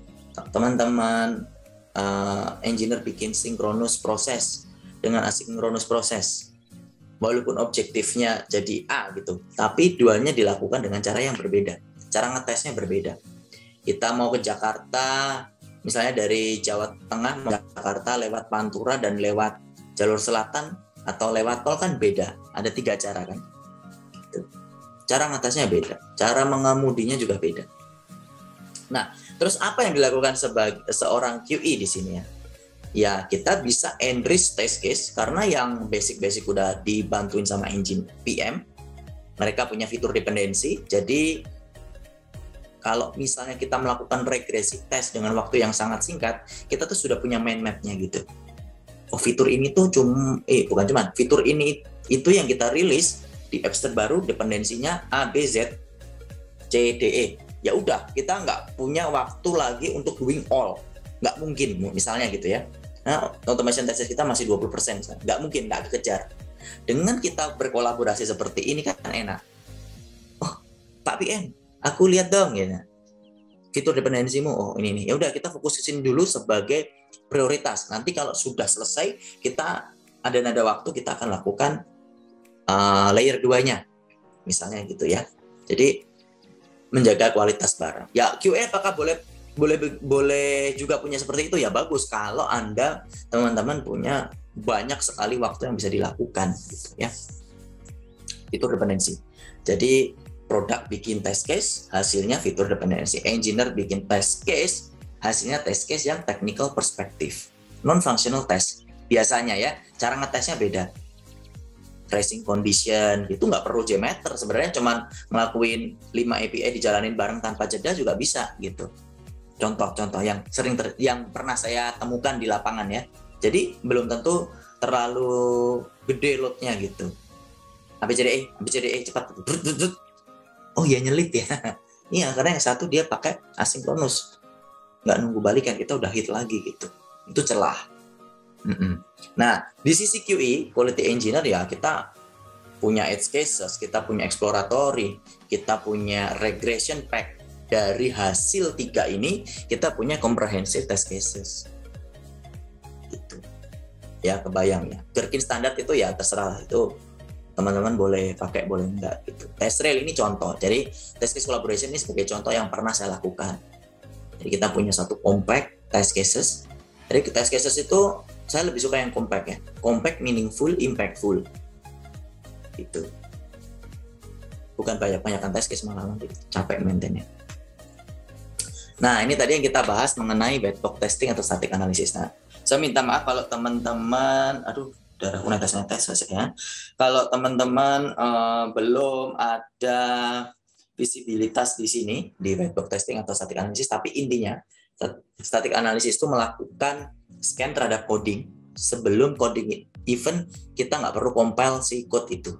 teman-teman engineer bikin synchronous proses dengan asynchronous proses. walaupun objektifnya jadi A gitu, tapi dualnya dilakukan dengan cara yang berbeda. Cara ngetesnya berbeda. Kita mau ke Jakarta, misalnya dari Jawa Tengah mau ke Jakarta lewat Pantura dan lewat jalur selatan atau lewat tol kan beda. Ada 3 cara kan. Gitu. Cara ngetesnya beda, cara mengemudinya juga beda. Nah, terus apa yang dilakukan sebagai seorang QE di sini ya? Ya, kita bisa enrich test case karena yang basic-basic udah dibantuin sama engine PM. Mereka punya fitur dependensi. Jadi kalau misalnya kita melakukan regresi test dengan waktu yang sangat singkat, kita tuh sudah punya mind map-nya gitu. Oh, fitur ini tuh bukan cuma fitur ini itu yang kita rilis di App Store baru, dependensinya A, B, Z, C, D, E. Ya udah, kita nggak punya waktu lagi untuk doing all. Nggak mungkin, misalnya gitu ya. Nah, automation test kita masih 20%. Nggak mungkin, nggak kekejar. Dengan kita berkolaborasi seperti ini kan enak. Oh, Pak PM, aku lihat dong ya. Fitur dependensimu, oh ini. Ya udah, kita fokusin dulu sebagai prioritas. Nanti kalau sudah selesai, kita ada waktu, kita akan lakukan layer 2-nya. Misalnya gitu ya. Jadi menjaga kualitas barang. Ya, QA apakah boleh juga punya seperti itu? Ya bagus kalau Anda teman-teman punya banyak sekali waktu yang bisa dilakukan gitu ya. Fitur dependensi. Jadi produk bikin test case, hasilnya fitur dependensi. Engineer bikin test case, hasilnya test case yang technical perspective. Non functional test. Biasanya ya, cara ngetesnya beda. Tracing condition itu nggak perlu JMeter, sebenarnya cuman ngelakuin 5 API dijalanin bareng tanpa jeda juga bisa gitu. Contoh-contoh yang yang pernah saya temukan di lapangan ya. Jadi belum tentu terlalu gede load-nya gitu. ABCDE cepat. Oh ya nyelip ya. Iya, karena yang satu dia pakai asinkronus. Nggak nunggu balikan, kita udah hit lagi gitu. Itu celah. Nah, di sisi QE, quality engineer ya kita punya edge cases, kita punya exploratory, kita punya regression pack. Dari hasil 3 ini kita punya comprehensive test cases gitu ya, kebayang ya. Gherkin standar itu ya terserah, itu teman-teman boleh pakai boleh enggak gitu. Test rail ini contoh, jadi test case collaboration ini sebagai contoh yang pernah saya lakukan. Jadi kita punya satu compact test cases. Jadi test cases itu saya lebih suka yang compact ya, compact, meaningful, impactful gitu. Bukan banyak-banyakan test case, malah nanti capek maintainnya. Nah, ini tadi yang kita bahas mengenai bedrock testing atau static analysis. Nah, saya minta maaf kalau teman-teman, udah netes ya. Kalau teman-teman belum ada visibilitas di sini di bedrock testing atau static analysis, tapi intinya static analysis itu melakukan scan terhadap coding sebelum coding even kita nggak perlu compile si code itu.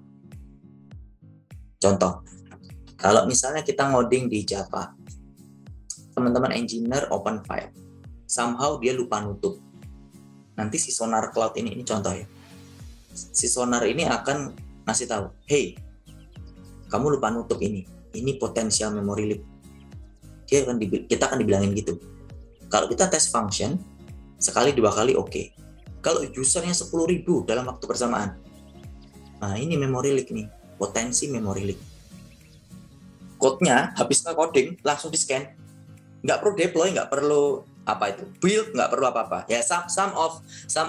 Contoh, kalau misalnya kita ngoding di Java, teman-teman engineer open file, somehow dia lupa nutup. Nanti si Sonar Cloud ini contoh ya. Si Sonar ini akan ngasih tahu, hey, kamu lupa nutup ini potensial memory leak. Kita akan dibilangin gitu. Kalau kita tes function, sekali 2 kali oke. Kalau usernya 10.000 dalam waktu bersamaan, nah ini memory leak nih, potensi memory leak. Code-nya habis coding langsung di scan. Nggak perlu deploy, nggak perlu build, nggak perlu apa-apa ya. Some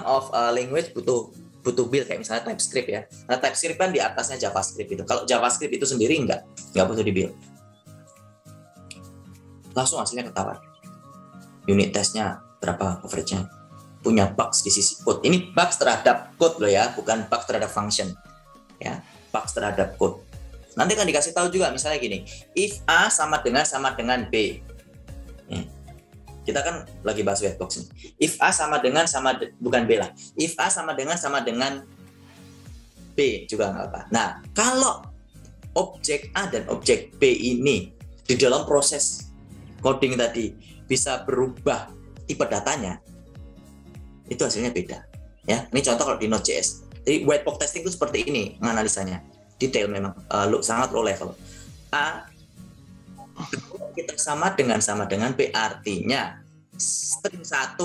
of language butuh build, kayak misalnya TypeScript ya. Nah, TypeScript kan di atasnya JavaScript itu. Kalau JavaScript itu sendiri nggak butuh di build, langsung hasilnya ketahuan. Unit testnya berapa, coveragenya, punya bugs di sisi code. Ini bugs terhadap code loh ya, bukan bugs terhadap function ya, bugs terhadap code. Nanti kan dikasih tahu juga, misalnya gini, if A sama dengan B. Kita kan lagi bahas whitebox nih. If A bukan B lah. If A sama dengan B juga nggak apa. Nah, kalau objek A dan objek B ini di dalam proses coding tadi bisa berubah tipe datanya, itu hasilnya beda. Ya, ini contoh kalau di Node.js. Jadi whitebox testing itu seperti ini analisanya. Detail memang, sangat low level. A kita sama dengan B, artinya string 1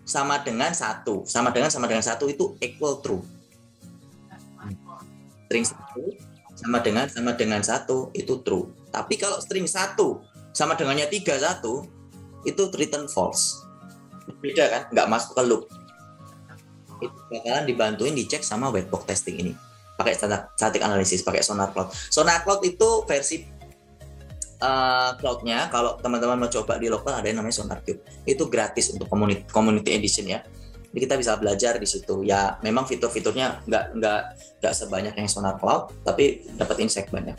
sama dengan 1 itu equal true. string 1 sama dengan 1 itu true. Tapi kalau string 1 sama dengannya 31 itu return false. Beda kan? Nggak masuk ke loop. Itu bakalan dibantuin dicek sama whitebox testing ini. Pakai static analysis, pakai Sonar Cloud. Sonar Cloud itu versi cloud-nya, kalau teman-teman mau coba di lokal ada yang namanya Sonar Cube. Itu gratis untuk community edition ya. Jadi kita bisa belajar di situ. Ya memang fitur-fiturnya nggak sebanyak yang Sonar Cloud, tapi dapat insight banyak.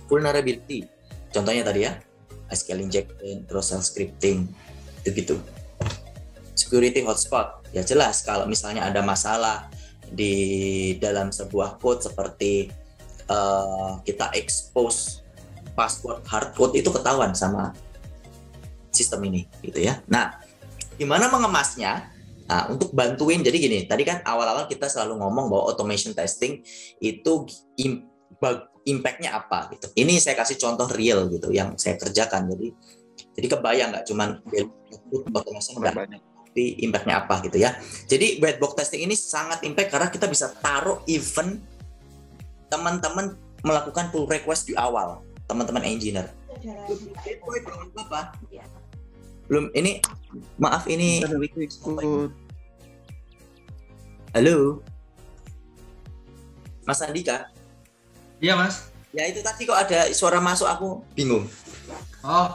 Vulnerability, contohnya tadi ya, SQL injection, terus shell scripting, gitu-gitu. Security hotspot, ya jelas kalau misalnya ada masalah di dalam sebuah code seperti kita expose password hardcode itu ketahuan sama sistem ini gitu ya. Nah, gimana mengemasnya? Nah, untuk bantuin, jadi gini, tadi kan awal-awal kita selalu ngomong bahwa automation testing itu impact-nya apa gitu. Ini saya kasih contoh real gitu yang saya kerjakan. Jadi kebayang nggak cuman automation nggak, tapi impact-nya apa gitu ya. Jadi whitebox testing ini sangat impact karena kita bisa taruh event teman-teman melakukan pull request di awal. Teman-teman engineer. Belum ini, maaf ini. Halo, Mas Andika.
Iya Mas.
Ya itu tadi kok ada suara masuk, aku bingung.
Oh,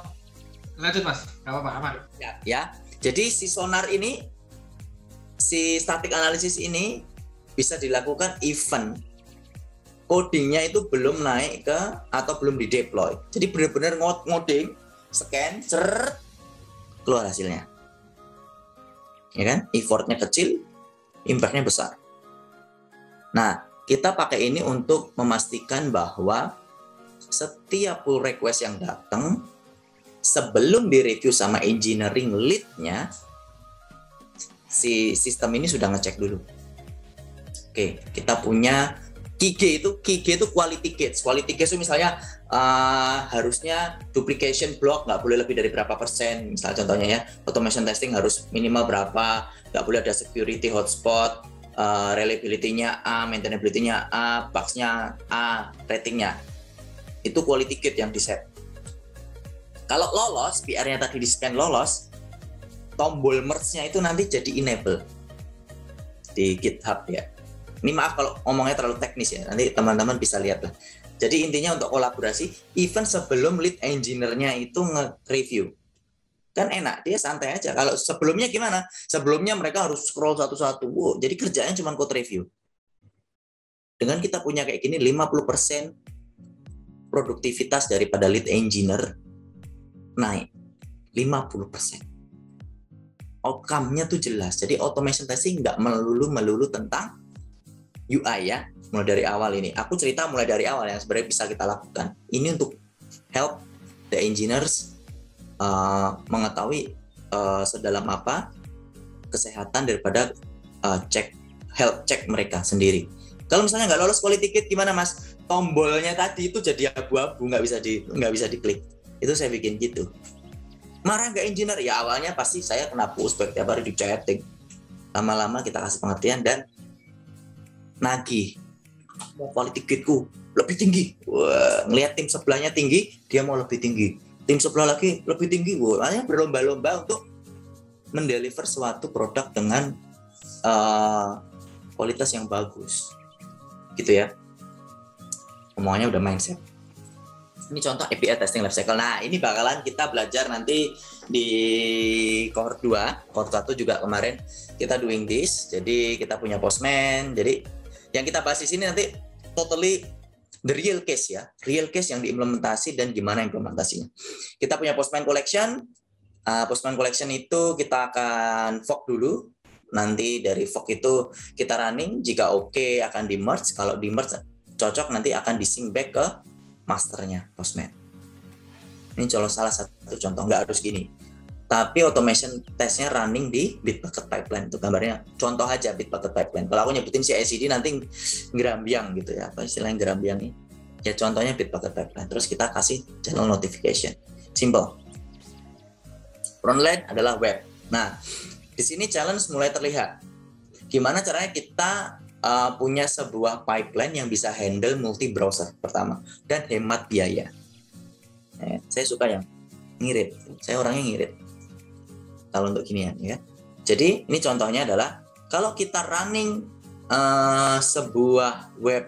lanjut Mas. Gak apa-apa, aman.
Ya. Jadi si Sonar ini, si static analysis ini bisa dilakukan event codingnya itu belum naik ke atau belum di deploy. Jadi benar-benar ngoding, scan, keluar hasilnya. Ya kan? Effortnya kecil, impact-nya besar. Nah, kita pakai ini untuk memastikan bahwa setiap pull request yang datang sebelum direview sama engineering lead-nya, si sistem ini sudah ngecek dulu. Oke, kita punya KG itu quality gates. Quality gates itu misalnya harusnya duplication block nggak boleh lebih dari berapa persen. Misalnya contohnya ya, automation testing harus minimal berapa, nggak boleh ada security hotspot, reliability-nya A, maintainability-nya A, bugs-nya A, ratingnya. Itu quality gate yang di-set. Kalau lolos, PR-nya tadi di-scan lolos, tombol merge-nya itu nanti jadi enable di GitHub ya. Ini maaf kalau ngomongnya terlalu teknis ya, nanti teman-teman bisa lihat lah. Jadi intinya untuk kolaborasi, even sebelum lead engineer-nya itu nge-review. Kan enak, dia santai aja. Kalau sebelumnya gimana? Sebelumnya mereka harus scroll satu-satu. Wow, jadi kerjanya cuma code review. Dengan kita punya kayak gini, 50% produktivitas daripada lead engineer naik. 50%. Outcome-nya tuh jelas. Jadi automation testing nggak melulu tentang UI ya, mulai dari awal ini. Aku cerita mulai dari awal yang sebenarnya bisa kita lakukan. Ini untuk help the engineers mengetahui sedalam apa kesehatan daripada health check mereka sendiri. Kalau misalnya nggak lolos quality gate gimana Mas? Tombolnya tadi itu jadi abu-abu, nggak bisa diklik. Itu saya bikin gitu. Marah nggak engineer? Ya awalnya pasti saya kena pushback tiap hari di chatting. Lama-lama kita kasih pengertian dan nagih, mau quality gate-ku lebih tinggi. Wah, ngelihat tim sebelahnya tinggi, dia mau lebih tinggi. Tim sebelah lagi lebih tinggi. Wah, makanya berlomba-lomba untuk mendeliver suatu produk dengan kualitas yang bagus. Gitu ya. Omongannya udah mindset. Ini contoh API testing life cycle. Nah, ini bakalan kita belajar nanti di cohort 2. Cohort 1 juga kemarin kita doing this. Jadi kita punya Postman. Jadi yang kita bahas di sini nanti totally the real case ya. Real case yang diimplementasi dan gimana implementasinya. Kita punya Postman Collection. Postman Collection itu kita akan fork dulu. Nanti dari fork itu kita running. Jika oke akan di merge. Kalau di merge cocok nanti akan di sync back ke masternya Postman. Ini salah satu contoh, nggak harus gini. Tapi automation testnya running di Bitbucket Pipeline. Itu gambarnya, contoh aja Bitbucket Pipeline. Kalau aku nyebutin CI/CD nanti gerambiang gitu ya. Apa istilahnya gerambiang nih? Ya contohnya Bitbucket Pipeline. Terus kita kasih channel notification. Simple. Frontline adalah web. Nah, di sini challenge mulai terlihat. Gimana caranya kita punya sebuah pipeline yang bisa handle multi browser pertama dan hemat biaya. Saya suka yang ngirit. Saya orangnya ngirit. Kalau untuk ginian ya. Jadi ini contohnya adalah kalau kita running sebuah web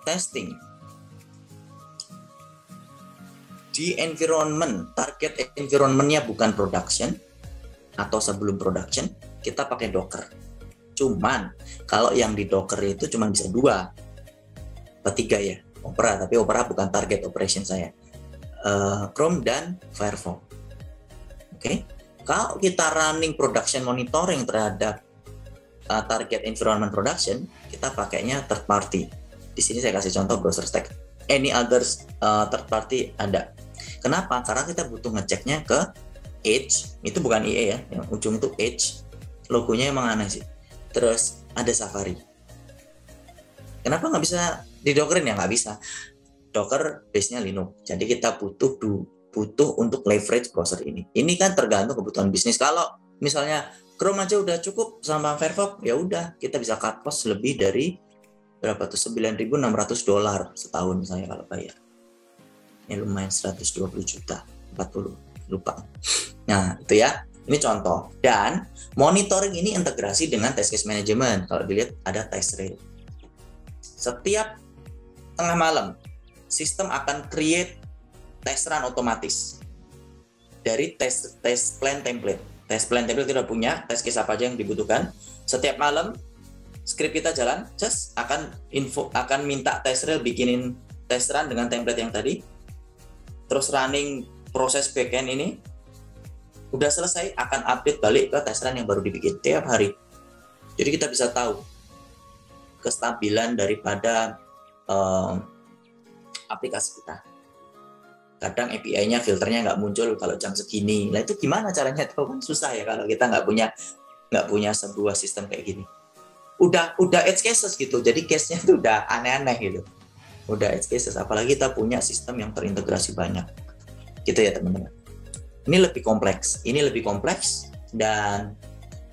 testing di environment, target environment-nya bukan production atau sebelum production, kita pakai Docker. Cuman kalau yang di Docker itu cuma bisa 2 atau 3 ya, Opera, tapi Opera bukan target operation saya. Chrome dan Firefox. Oke. Kalau kita running production monitoring terhadap target environment production, kita pakainya third party. Di sini saya kasih contoh browser stack. Any others third party ada. Kenapa? Karena kita butuh ngeceknya ke Edge, itu bukan IE ya, yang ujung itu Edge. Logonya emang aneh sih. Terus ada Safari. Kenapa nggak bisa didockerin ya? Nggak bisa. Docker base-nya Linux. Jadi kita butuh untuk leverage browser ini. Ini kan tergantung kebutuhan bisnis. Kalau misalnya Chrome aja udah cukup sama Firefox, ya udah kita bisa cut cost lebih dari berapa tuh, $9.600 setahun misalnya kalau bayar. Ya lumayan 120 juta, 40 lupa. Nah itu ya. Ini contoh. Dan monitoring ini integrasi dengan test case management. Kalau dilihat ada test rail. Setiap tengah malam, sistem akan create test run otomatis dari test plan template. Test plan template kita punya, test case apa aja yang dibutuhkan. Setiap malam, script kita jalan, just akan minta test rail bikinin test run dengan template yang tadi. Terus running proses backend ini. Udah selesai, akan update balik ke test run yang baru dibikin tiap hari. Jadi kita bisa tahu kestabilan daripada aplikasi kita. Kadang API-nya filternya nggak muncul kalau jam segini. Nah itu gimana caranya tahu? Kan susah ya kalau kita nggak punya sebuah sistem kayak gini. Udah edge cases gitu. Jadi case-nya itu udah aneh-aneh gitu. Udah edge cases. Apalagi kita punya sistem yang terintegrasi banyak. Gitu ya teman-teman. Ini lebih kompleks dan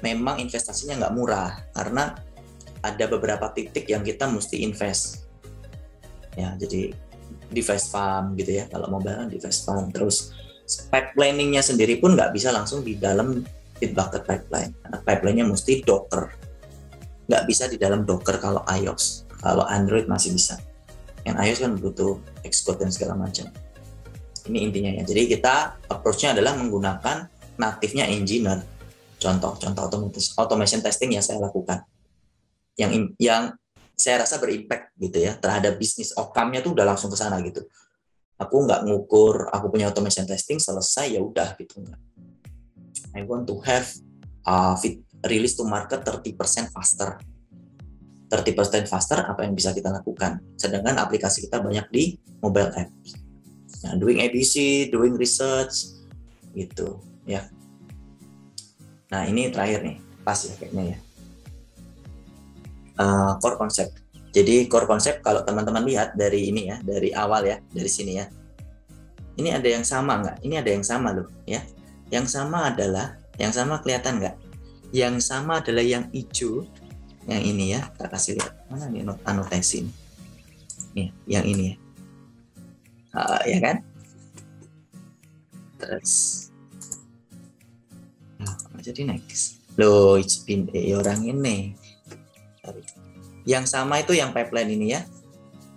memang investasinya nggak murah karena ada beberapa titik yang kita mesti invest. Ya, jadi device farm gitu ya. Kalau mobile kan device farm. Terus pipelining-nya sendiri pun nggak bisa langsung di dalam Bitbucket pipeline. Karena pipeline-nya mesti Docker. Nggak bisa di dalam Docker kalau iOS. Kalau Android masih bisa. Yang iOS kan butuh Xcode dan segala macam. Ini intinya ya. Jadi kita approach-nya adalah menggunakan native-nya Nginx. Contoh automation testing yang saya lakukan. Yang saya rasa berimpact gitu ya terhadap bisnis. Outcome-nya tuh udah langsung ke sana gitu. Aku nggak ngukur aku punya automation testing selesai ya udah gitu enggak. I want to have release to market 30% faster. 30% faster apa yang bisa kita lakukan. Sedangkan aplikasi kita banyak di mobile apps. Nah, doing ABC, doing research, gitu, ya. Nah, ini terakhir nih, pas ya kayaknya ya. Core concept. Jadi core concept kalau teman-teman lihat dari ini ya, dari awal ya, dari sini ya. Ini ada yang sama nggak? Ini ada yang sama loh, ya. Yang sama kelihatan nggak? Yang sama adalah yang hijau, yang ini ya. Kita kasih lihat mana nih anotasi ini. Nih, yang ini ya. Ya kan? Terus jadi next. Loh, it's been orang ini. Yang sama itu yang pipeline ini ya.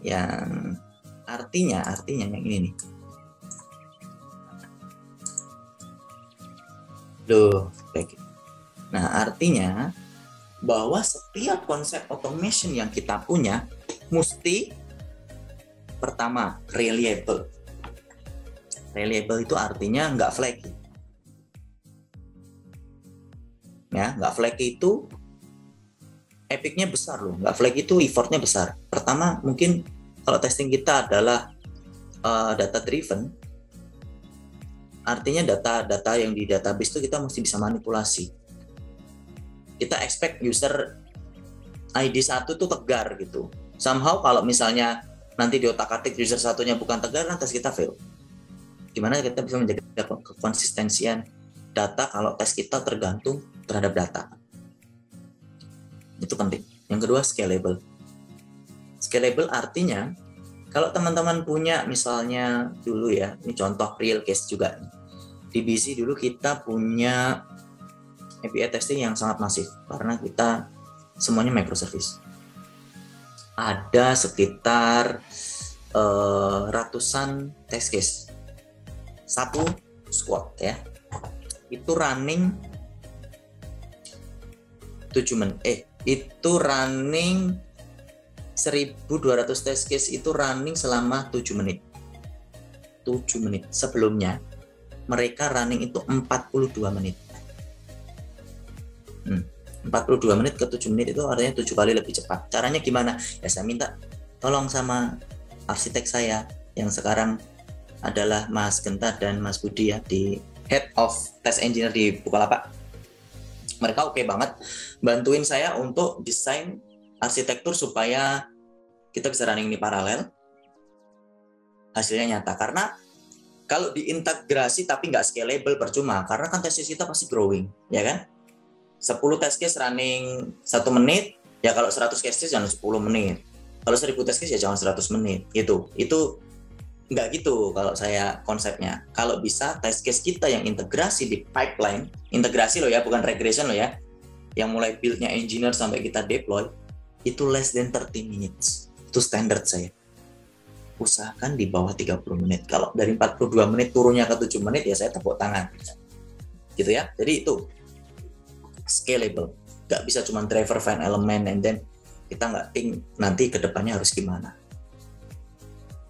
Yang artinya yang ini nih. Loh, kayak gitu. Nah, artinya bahwa setiap konsep automation yang kita punya mesti pertama, reliable. Reliable itu artinya nggak flaky. Ya, nggak flaky itu epic-nya besar loh. Nggak flaky itu effortnya besar. Pertama, mungkin kalau testing kita adalah data driven, artinya data-data yang di database itu kita mesti bisa manipulasi. Kita expect user ID 1 tuh tegar gitu. Somehow kalau misalnya nanti di otak-atik user satunya bukan tegar, tes kita fail. Gimana kita bisa menjaga konsistensian data kalau tes kita tergantung terhadap data. Itu penting. Yang kedua scalable. Scalable artinya kalau teman-teman punya misalnya dulu ya, ini contoh real case juga. Di BC dulu kita punya API testing yang sangat masif karena kita semuanya microservice. Ada sekitar ratusan test case. Satu squad ya. Itu running 7 menit. Itu running 1.200 test case itu running selama 7 menit. 7 menit. Sebelumnya mereka running itu 42 menit. 42 menit ke 7 menit itu artinya 7 kali lebih cepat. Caranya gimana? Ya saya minta tolong sama arsitek saya yang sekarang adalah Mas Genta dan Mas Budi ya, di Head of Test Engineer di Bukalapak. Mereka oke banget bantuin saya untuk desain arsitektur supaya kita bisa running ini paralel. Hasilnya nyata, karena kalau diintegrasi tapi nggak scalable percuma, karena kan test case kita pasti growing, ya kan? 10 test case running 1 menit, ya kalau 100 test case jangan 10 menit. Kalau 1000 test case ya jangan 100 menit. Itu nggak gitu kalau saya konsepnya. Kalau bisa test case kita yang integrasi di pipeline, integrasi loh ya, bukan regression loh ya, yang mulai build-nya engineer sampai kita deploy, itu less than 30 minutes. Itu standar saya. Usahakan di bawah 30 menit. Kalau dari 42 menit turunnya ke 7 menit, ya saya tepuk tangan. Gitu ya. Jadi itu scalable. Nggak bisa cuma driver find element and then kita nggak think nanti ke depannya harus gimana.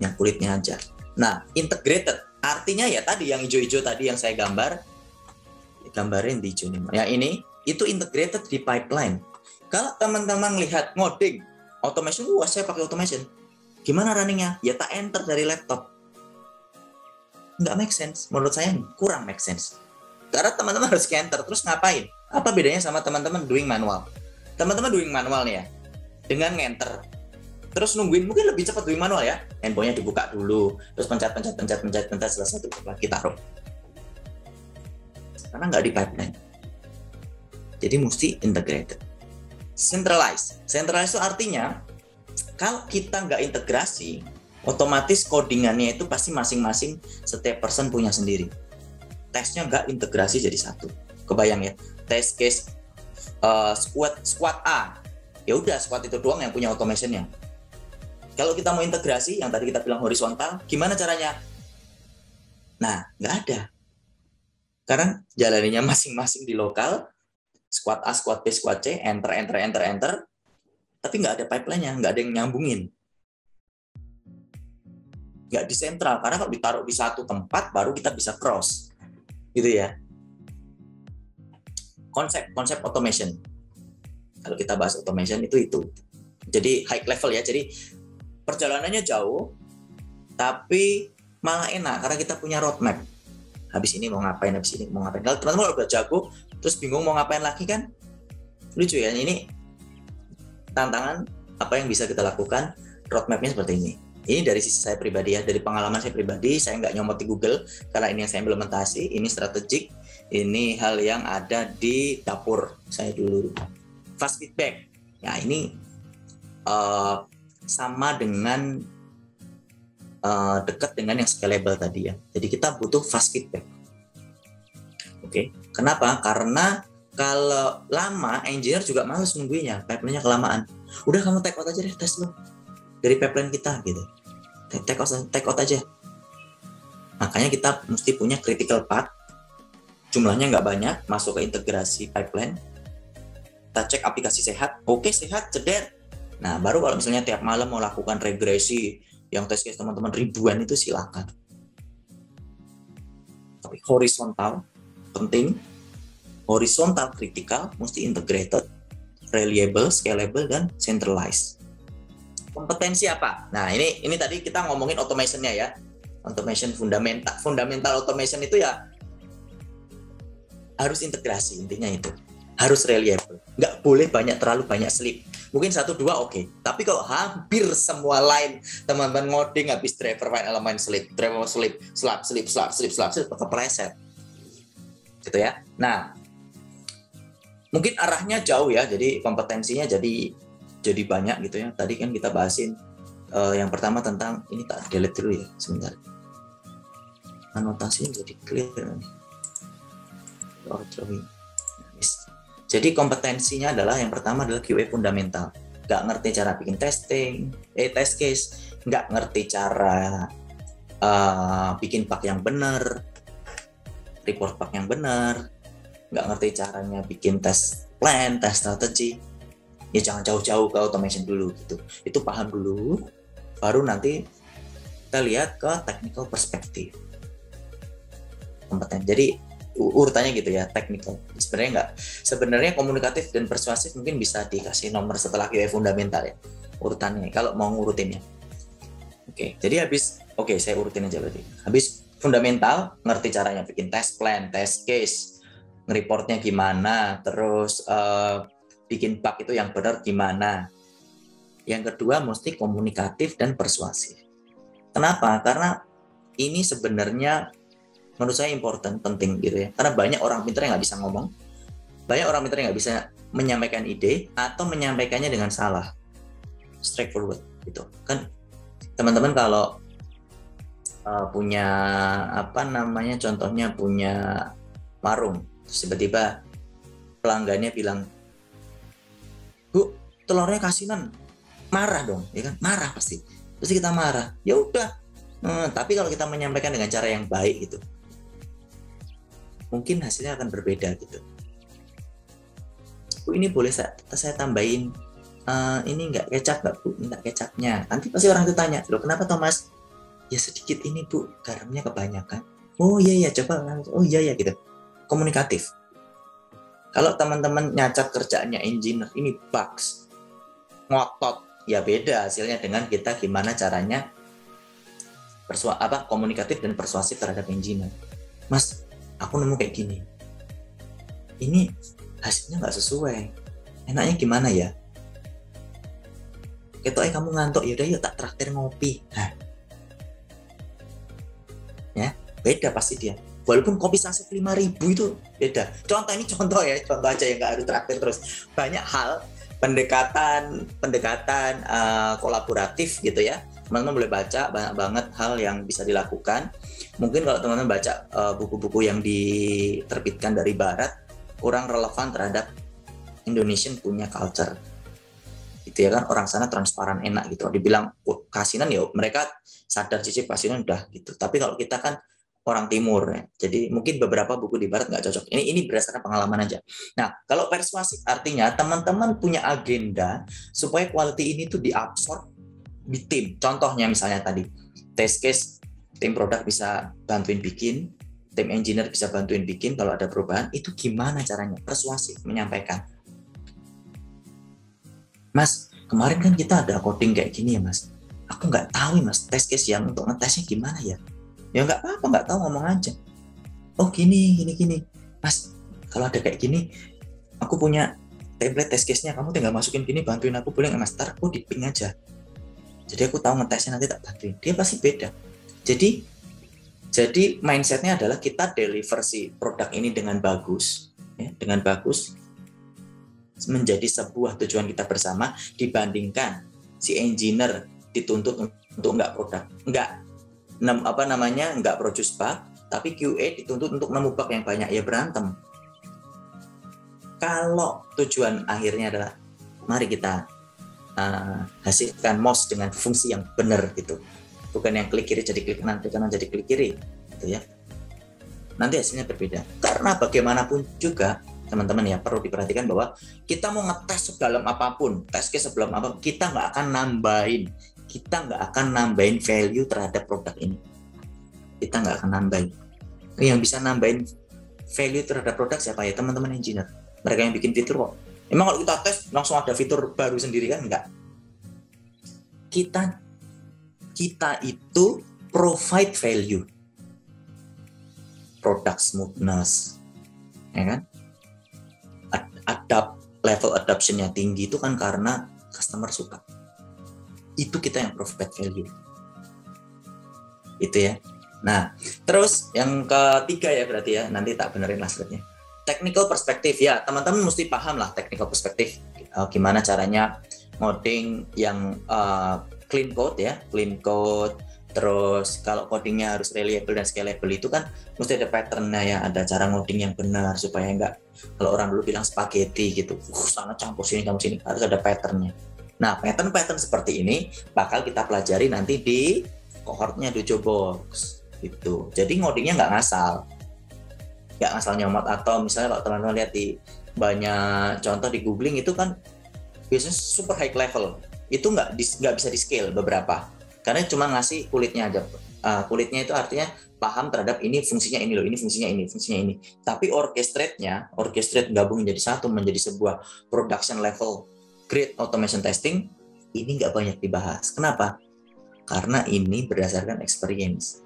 Yang kulitnya aja. Nah, integrated artinya ya tadi yang hijau-hijau tadi yang saya gambarin di hijau nih. Ya ini itu integrated di pipeline. Kalau teman-teman lihat ngoding automation, wah saya pakai automation. Gimana runningnya? Ya tak enter dari laptop. Nggak make sense. Menurut saya kurang make sense. Karena teman-teman harus enter terus ngapain? Apa bedanya sama teman-teman doing manual? Teman-teman doing manual nih ya, dengan nge-enter terus nungguin, mungkin lebih cepat doing manual ya. Handphonenya dibuka dulu, terus pencet selesai itu lagi taruh. Karena nggak di pipeline. Jadi mesti integrated. Centralized itu artinya kalau kita nggak integrasi, otomatis codingannya itu pasti masing-masing setiap person punya sendiri. Tesnya nggak integrasi jadi satu. Kebayang ya, test case squad A, ya udah squad itu doang yang punya automationnya. Kalau kita mau integrasi, yang tadi kita bilang horizontal, gimana caranya? Nah, nggak ada. Karena jalannya masing-masing di lokal, squad A, squad B, squad C, enter, tapi nggak ada pipeline-nya, nggak ada yang nyambungin. Nggak di sentral, karena kalau ditaruh di satu tempat, baru kita bisa cross. Gitu ya. Konsep automation. Kalau kita bahas automation itu. Jadi high level ya, jadi perjalanannya jauh, tapi malah enak, karena kita punya roadmap. Habis ini mau ngapain. Kalau teman-teman udah jago, terus bingung mau ngapain lagi kan? Lucu ya, ini tantangan apa yang bisa kita lakukan, roadmapnya seperti ini. Ini dari sisi saya pribadi ya, dari pengalaman saya pribadi, saya nggak nyomot di Google, karena ini yang saya implementasi, ini strategik, ini hal yang ada di dapur saya dulu. Fast feedback, ya ini sama dengan dekat dengan yang scalable tadi ya. Jadi kita butuh fast feedback. Oke, kenapa? Karena kalau lama, engineer juga males nungguinnya, pipeline-nya kelamaan. Udah kamu take out aja deh tes lo dari pipeline kita gitu. Take out aja. Makanya kita mesti punya critical path. Jumlahnya nggak banyak, masuk ke integrasi pipeline. Kita cek aplikasi sehat. Oke, sehat, ceder. Nah, baru kalau misalnya tiap malam mau lakukan regresi yang test case teman-teman ribuan itu silakan. Tapi horizontal penting, horizontal kritikal, mesti integrated, reliable, scalable, dan centralized. Kompetensi apa? Nah, ini tadi kita ngomongin automation-nya ya. Automation fundamental automation itu ya harus integrasi, intinya itu. Harus reliable. Nggak boleh terlalu banyak slip. Mungkin 1-2 oke. Tapi kalau hampir semua line teman-teman ngoding habis driver find element slip, kepleset. Gitu ya. Nah, mungkin arahnya jauh ya. Jadi kompetensinya jadi jadi banyak gitu ya. Tadi kan kita bahasin yang pertama tentang ini, tak delete dulu ya sebentar. Anotasinya jadi clear nih. Jadi kompetensinya adalah yang pertama adalah QA fundamental. Nggak ngerti cara bikin test case, nggak ngerti cara bikin bug yang benar, report bug yang benar, nggak ngerti caranya bikin test plan, test strategy. Ya jangan jauh-jauh ke automation dulu gitu. Itu paham dulu, baru nanti kita lihat ke technical perspective. Kompeten. Jadi urutannya gitu ya, technical. Sebenarnya komunikatif dan persuasif mungkin bisa dikasih nomor setelah QA fundamental ya. Urutannya kalau mau ngurutinnya. Oke, jadi saya urutin aja berarti. Habis fundamental, ngerti caranya bikin test plan, test case, nge-reportnya gimana, terus bikin bug itu yang benar gimana. Yang kedua mesti komunikatif dan persuasif. Kenapa? Karena ini sebenarnya menurut saya penting gitu ya. Karena banyak orang pintar yang nggak bisa ngomong, banyak orang pintar yang nggak bisa menyampaikan ide atau menyampaikannya dengan salah, straightforward gitu. Kan teman-teman kalau punya contohnya punya warung, terus tiba-tiba pelanggannya bilang, "Bu, telurnya kasinan." Marah dong, ya kan? Marah pasti. Terus kita marah. Ya udah. Tapi kalau kita menyampaikan dengan cara yang baik gitu, mungkin hasilnya akan berbeda gitu. Bu, ini boleh saya tambahin ini nggak kecap nggak Bu? Nggak kecapnya. Nanti pasti orang itu tanya, loh kenapa Thomas? Ya sedikit ini Bu, garamnya kebanyakan. Oh iya coba. Oh iya gitu. Komunikatif. Kalau teman-teman nyacat kerjaannya engineer, ini bugs, ngotot, ya beda hasilnya dengan kita gimana caranya komunikatif dan persuasif terhadap engineer. Mas, aku nemu kayak gini. Ini hasilnya nggak sesuai. Enaknya gimana ya? Ketoknya kamu ngantuk, yaudah yuk tak traktir ngopi. Nah, ya beda pasti dia. Walaupun kopi saset 5.000 itu beda. Contoh aja yang nggak harus traktir terus. Banyak hal pendekatan kolaboratif gitu ya. Teman-teman boleh baca banyak banget hal yang bisa dilakukan. Mungkin kalau teman-teman baca buku-buku yang diterbitkan dari Barat kurang relevan terhadap Indonesian punya culture. Gitu ya kan, orang sana transparan enak gitu. Dibilang kasinan ya mereka sadar cicip kasinan udah gitu. Tapi kalau kita kan orang timur ya. Jadi mungkin beberapa buku di Barat nggak cocok. Ini berdasarkan pengalaman aja. Nah, kalau persuasif artinya teman-teman punya agenda supaya quality ini tuh diabsorb di tim. Contohnya misalnya tadi test case, tim produk bisa bantuin bikin, tim engineer bisa bantuin bikin kalau ada perubahan. Itu gimana caranya? Persuasif menyampaikan. Mas, kemarin kan kita ada coding kayak gini ya Mas. Aku nggak tahu Mas, test case yang untuk ngetesnya gimana ya? Ya nggak apa-apa, nggak tahu ngomong aja. Oh gini. Mas, kalau ada kayak gini, aku punya template test case-nya, kamu tinggal masukin gini, bantuin aku boleh nggak Mas? Ntar aku di ping aja. Jadi aku tahu ngetesnya nanti tak bantuin. Dia pasti beda. Jadi mindset-nya adalah kita deliver si produk ini dengan bagus, ya, menjadi sebuah tujuan kita bersama, dibandingkan si engineer dituntut untuk nggak produce bug, tapi QA dituntut untuk nemu bug yang banyak, ya berantem. Kalau tujuan akhirnya adalah mari kita hasilkan mouse dengan fungsi yang benar gitu, bukan yang klik kiri jadi klik kanan, klik kanan jadi klik kiri gitu ya, nanti hasilnya berbeda. Karena bagaimanapun juga teman-teman ya perlu diperhatikan bahwa kita mau ngetes sedalam apapun, test case sebelum apa, kita nggak akan nambahin value terhadap produk ini. Kita nggak akan nambahin. Yang bisa nambahin value terhadap produk siapa ya? Teman-teman engineer. Mereka yang bikin fitur kok. Emang kalau kita tes langsung ada fitur baru sendiri kan? Enggak. Kita itu provide value. Product smoothness. Ya kan? Level adoption-nya tinggi itu kan karena customer suka. Itu kita yang provide value. Itu ya. Nah, terus yang ketiga ya berarti ya, nanti tak benerin lah slide-nya. Technical perspective ya, teman-teman mesti paham lah technical perspective. Gimana caranya ngoding yang clean code ya, clean code. Terus kalau codingnya harus reliable dan scalable itu kan mesti ada patternnya ya, ada cara ngoding yang benar supaya enggak, kalau orang dulu bilang spaghetti gitu, sana campur sini, harus ada patternnya. Nah, pattern seperti ini bakal kita pelajari nanti di cohortnya Dojo Box gitu. Jadi ngodingnya nggak ngasal nyomot, atau misalnya kalau teman-teman lihat di banyak contoh di googling itu kan biasanya super high level, itu nggak bisa di scale beberapa. Karena cuma ngasih kulitnya aja. Kulitnya itu artinya paham terhadap ini fungsinya ini loh, ini fungsinya ini. Tapi orchestrate gabung menjadi satu, menjadi sebuah production level great automation testing, ini nggak banyak dibahas. Kenapa? Karena ini berdasarkan experience.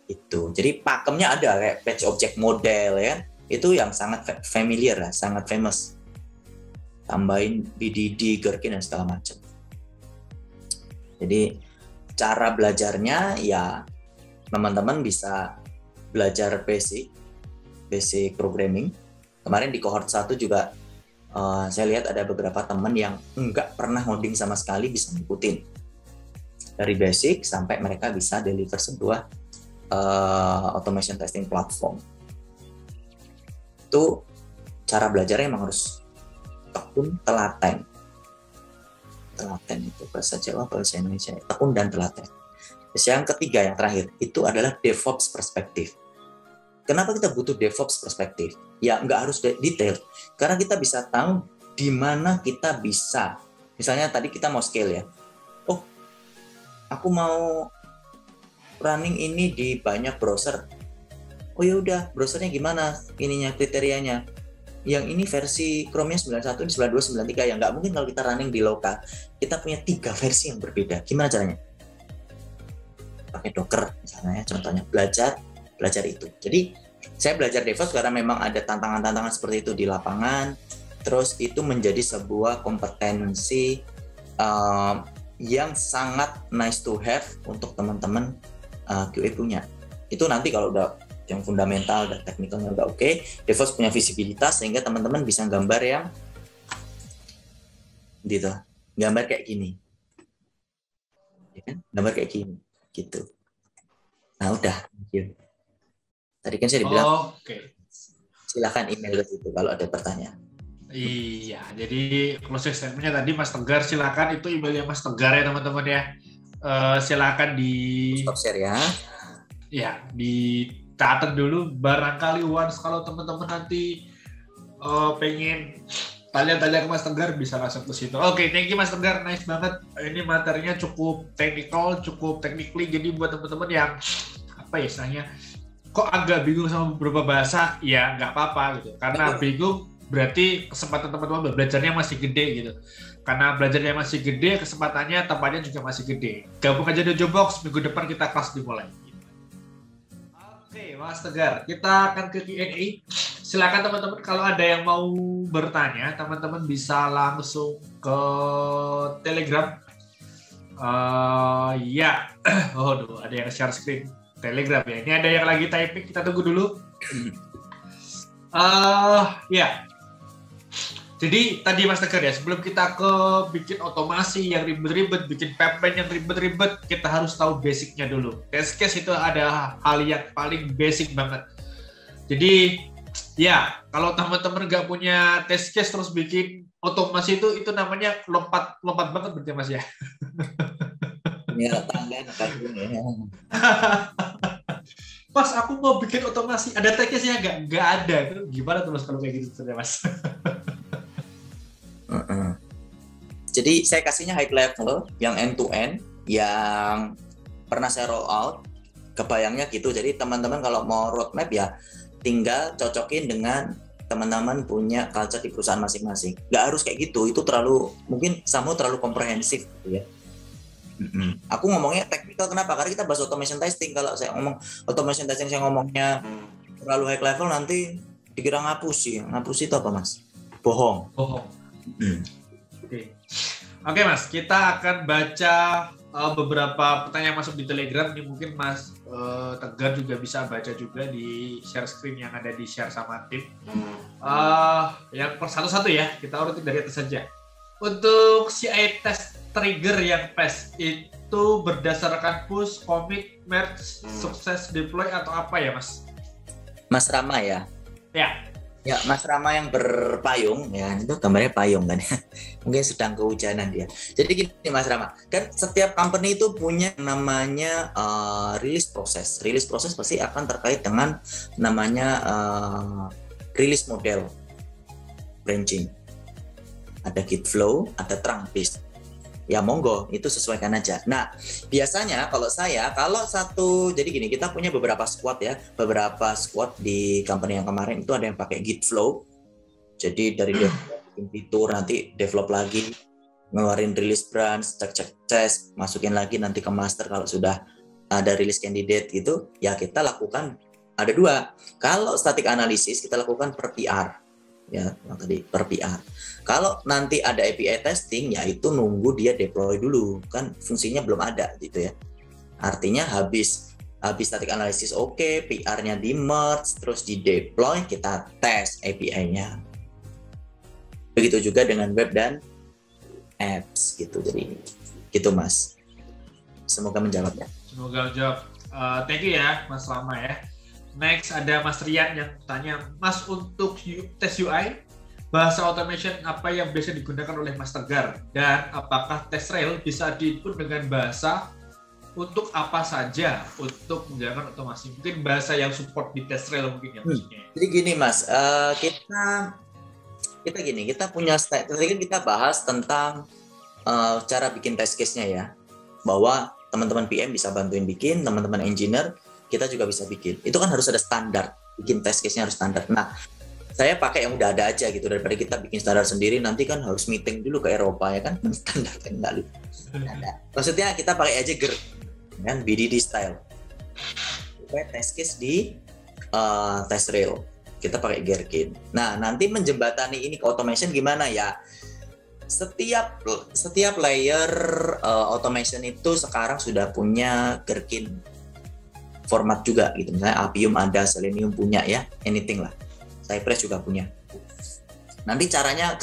Itu. Jadi pakemnya ada kayak batch object model ya. Itu yang sangat familiar lah, sangat famous. Tambahin BDD, Gherkin dan segala macam. Jadi cara belajarnya ya teman-teman bisa belajar basic programming. Kemarin di cohort 1 juga saya lihat ada beberapa teman yang nggak pernah ngoding sama sekali bisa ngikutin. Dari basic sampai mereka bisa deliver sebuah automation testing platform. Itu cara belajarnya emang harus tekun, telaten itu bahasa Jawa, bahasa Indonesia, tekun dan telaten. Terus yang ketiga, yang terakhir itu adalah DevOps perspektif. Kenapa kita butuh DevOps perspektif? Ya nggak harus detail, karena kita bisa tahu di mana kita bisa. Misalnya tadi kita mau scale ya, oh aku mau running ini di banyak browser. Oh ya udah, browsernya gimana ininya, kriterianya? Yang ini versi Chrome-nya 91, ini 92, 93. Ya nggak mungkin kalau kita running di lokal, kita punya 3 versi yang berbeda. Gimana caranya? Pakai Docker misalnya, contohnya. Belajar itu. Jadi saya belajar DevOps karena memang ada tantangan-tantangan seperti itu di lapangan. Terus itu menjadi sebuah kompetensi yang sangat nice to have untuk teman-teman QA punya. Itu nanti kalau udah yang fundamental dan teknikalnya udah oke, DevOps punya visibilitas sehingga teman-teman bisa gambar yang gitu, gambar kayak gini, ya kan? Gambar kayak gini, gitu. Nah udah, tadi kan saya dibilang, silakan email ke situ kalau ada pertanyaan.
Iya, jadi closing statement-nya tadi Mas Tegar, silakan itu emailnya Mas Tegar ya teman-teman ya. Silakan di
stop share ya.
Ya, dicatat dulu, barangkali once kalau teman-teman nanti pengen tanya-tanya ke Mas Tegar bisa langsung ke situ. Oke, thank you Mas Tegar, nice banget. Ini materinya cukup technical, cukup technically, jadi buat teman-teman yang apa ya istilahnya, kok agak bingung sama beberapa bahasa, ya nggak apa-apa gitu. Karena bingung berarti kesempatan teman-teman belajarnya masih gede gitu. Karena belajarnya masih gede, kesempatannya, tempatnya juga masih gede. Gabung aja Dojo Box, minggu depan kita kelas dimulai. Oke, Mas Tegar, kita akan ke Q&A. Silakan teman-teman kalau ada yang mau bertanya, teman-teman bisa langsung ke Telegram. Ya, ada yang share screen Telegram ya. Ini ada yang lagi typing, kita tunggu dulu. Ya. Jadi tadi Mas Tegar ya, sebelum kita ke bikin otomasi yang ribet-ribet, bikin pipeline yang ribet-ribet, kita harus tahu basicnya dulu. Test case itu ada hal yang paling basic banget. Jadi ya, kalau teman-teman nggak punya test case terus bikin otomasi itu namanya lompat banget berarti Mas ya.
Ya, tangga ya.
Mas, aku mau bikin otomasi, ada test case-nya nggak ada. Gimana terus kalau kayak gitu Mas?
Jadi saya kasihnya high level yang end to end yang pernah saya roll out, kebayangnya gitu. Jadi teman-teman kalau mau roadmap ya tinggal cocokin dengan teman-teman punya culture di perusahaan masing-masing. Nggak harus kayak gitu, itu mungkin terlalu komprehensif gitu ya. Aku ngomongnya teknikal, kenapa? Karena kita bahas automation testing. Kalau saya ngomong automation testing, saya ngomongnya terlalu high level, nanti dikira ngapusi. Ngapusi itu apa Mas? Bohong.
Oke Mas, kita akan baca beberapa pertanyaan masuk di Telegram. Ini mungkin Mas Tegar juga bisa baca juga di share screen yang ada di share sama tim. Yang per satu-satu ya, kita urutin dari atas saja. untuk CI test trigger yang PES itu berdasarkan push, commit, merge, sukses deploy atau apa ya Mas?
Mas Rama ya?
Ya.
Ya, Mas Rama yang berpayung, ya itu gambarnya payung kan ya. Mungkin sedang kehujanan dia. Jadi gini Mas Rama, kan setiap company itu punya namanya release proses. Release proses pasti akan terkait dengan namanya release model, branching. Ada git flow, ada trunk based. Ya monggo, itu sesuaikan aja. Nah, biasanya kalau jadi gini, kita punya beberapa squad ya, beberapa squad di company yang kemarin itu ada yang pakai git flow. Jadi dari develop fitur nanti develop lagi, ngeluarin release branch, cek test, masukin lagi nanti ke master kalau sudah ada release candidate gitu, ya kita lakukan ada dua. Kalau static analysis kita lakukan per PR. Ya, tadi per PR. Kalau nanti ada API testing, ya itu nunggu dia deploy dulu, kan fungsinya belum ada gitu ya. Artinya habis static analysis oke, PR-nya di merge, terus di deploy, kita tes API-nya. Begitu juga dengan web dan apps gitu. Jadi gitu Mas. Semoga menjawab ya.
Semoga menjawab. Thank you ya Mas Lama ya. Next ada Mas Rian yang tanya, Mas untuk tes UI, bahasa automation apa yang biasa digunakan oleh Mas Tegar? Dan apakah tes rail bisa diinput dengan bahasa untuk apa saja untuk menjalankan otomasi? Mungkin bahasa yang support di tes rail mungkin ya maksudnya.
Jadi gini Mas, kita punya tadi kan kita bahas tentang cara bikin test case-nya ya. Bahwa teman-teman PM bisa bantuin bikin, teman-teman engineer kita juga bisa bikin. Itu kan harus ada standar, bikin test case-nya harus standar. Nah, saya pakai yang udah ada aja gitu, daripada kita bikin standar sendiri, nanti kan harus meeting dulu ke Eropa ya kan, standar kan nggak lucu. Maksudnya kita pakai aja kan BDD style. Kita test case di test rail, kita pakai Gherkin. Nah, nanti menjembatani ini ke automation gimana ya? Setiap layer automation itu sekarang sudah punya Gherkin format juga gitu, misalnya Appium ada, Selenium punya ya, anything lah, Cypress juga punya. Nanti caranya